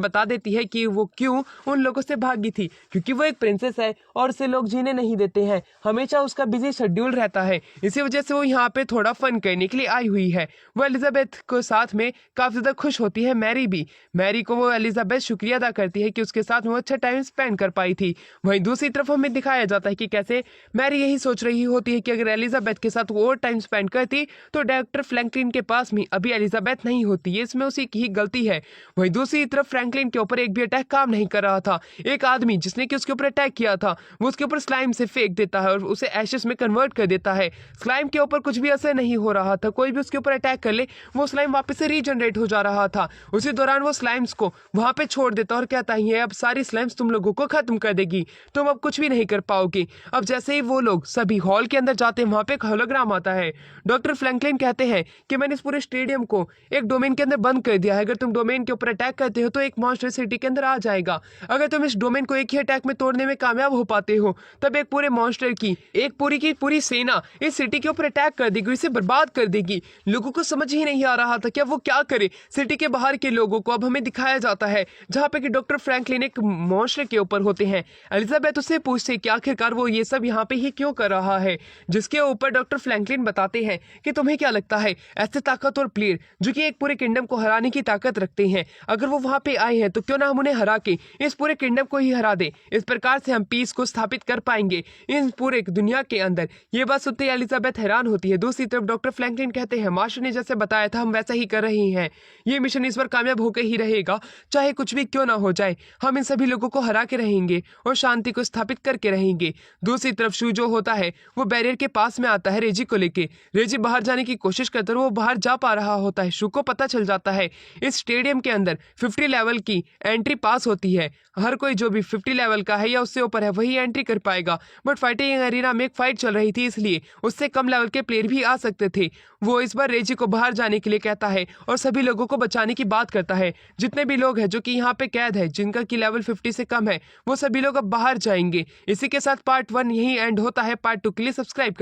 बता देती है कि वो क्यों उन लोगों से भागी थी, क्योंकि वो एक प्रिंसेस है और उसे लोग जीने नहीं देते हैं, हमेशा उसका बिजी शेड्यूल रहता है, इसी वजह से वो यहाँ पे थोड़ा फन करने के लिए आई हुई है। वो एलिजाबेथ को साथ में काफी ज्यादा खुश होती है। मैरी भी, मैरी को वो एलिजाबेथ शुक्रिया अदा करती है कि उसके साथ वो अच्छा टाइम स्पेंड कर पाई थी। वहीं दूसरी तरफ हमें दिखाया जाता है कि कैसे मैरी यही सोच रही होती है कि अगर एलिजाबेथ के साथ वो और टाइम स्पेंड करती तो डॉक्टर फ्रैंकलिन के पास में अभी एलिजाबेथ नहीं होती, ये इसमें उसी की ही गलती है। वहीं दूसरी तरफ फ्रैंकलिन के ऊपर एक भी अटैक काम नहीं कर रहा था। एक आदमी जिसने कि उसके ऊपर अटैक किया था वो उसके ऊपर स्लाइम से फेंक देता है और उसे एशेस में कन्वर्ट कर देता है। स्लाइम के ऊपर कुछ भी असर नहीं हो रहा था, कोई भी उसके ऊपर अटैक कर ले वो स्लाइम वापस से रीजनरेट हो जा रहा था। उसी दौरान वो स्लाइम्स को वहां पे छोड़ देता और कहता है अब सारी स्लाइम्स तुम लोगों को खत्म कर देगी, तुम अब कुछ भी नहीं कर पाओगे। अब जैसे ही वो लोग सभी हॉल के अंदर जाते हैं वहां पे एक होलोग्राम आता है। डॉक्टर फ्रैंकलिन कहते हैं कि मैंने इस पूरे स्टेडियम को एक डोमेन के अंदर बंद कर दिया है, अगर तुम डोमेन के ऊपर अटैक करते हो तो एक मॉन्स्टर सिटी के अंदर आ जाएगा। अगर तुम इस डोमेन को एक ही अटैक में तोड़ने में कामयाब हो पाते हो तब एक पूरे मॉन्स्टर की एक पूरी सेना इस सिटी के ऊपर अटैक कर देगी, इसे बर्बाद कर देगी। लोगों को समझ ही नहीं आ रहा था कि अब वो क्या करे। सिटी के बाहर के लोगों को अब हमें दिखाया जाता है जहाँ पे कि डॉक्टर फ्रैंकलिन एक मॉन्स्टर के ऊपर होते हैं। एलिजाबेथ उससे पूछते कि आखिरकार वो ये सब यहाँ पे ही क्यों कर रहा है, जिसके ऊपर डॉक्टर फ्रैंकलिन बताते हैं कि तुम्हें क्या लगता है ऐसे ताकतवर प्लेयर जो कि एक पूरे किंगडम को हराने की ताकत रखते हैं, अगर वो वहां पे आए हैं तो क्यों ना हम उन्हें हरा के इस पूरे किंगडम को ही हरा दे। इस प्रकार से हम पीस को स्थापित कर पाएंगे इस पूरे दुनिया के अंदर। ये बात सुनते ही एलिजाबेथ हैरान होती है। दूसरी तरफ डॉक्टर फ्रैंकलिन कहते हैं मास्टर ने जैसे बताया था हम वैसा ही कर रहे हैं, ये मिशन इस बार कामयाब होकर ही रहेगा, चाहे कुछ भी क्यों ना हो जाए, हम इन सभी लोगों को हरा के रहेंगे और शांति को स्थापित करके रहेंगे। दूसरी तरफ शू जो होता है वो बैरियर के पास में आता है रेजी को लेके। रेजी बाहर जाने की कोशिश करता है, वो बाहर जा पा रहा होता है। शू को पता चल जाता है इस स्टेडियम के अंदर 50 लेवल की एंट्री पास होती है, हर कोई जो भी 50 लेवल का है या उससे ऊपर है वही एंट्री कर पाएगा। बट फाइटिंग एरिना में एक फाइट चल रही थी इसलिए उससे कम लेवल के प्लेयर भी आ सकते थे। वो इस बार रेजी को बाहर जाने के लिए कहता है और सभी लोगों को बचाने की बात करता है। जितने भी लोग हैं जो कि यहाँ पे कैद है जिनका की लेवल 50 से कम है वो सभी लोग अब बाहर जाएंगे। इसी के साथ पार्ट 1 यही एंड होता है। पार्ट 2 के लिए सब्सक्राइब कर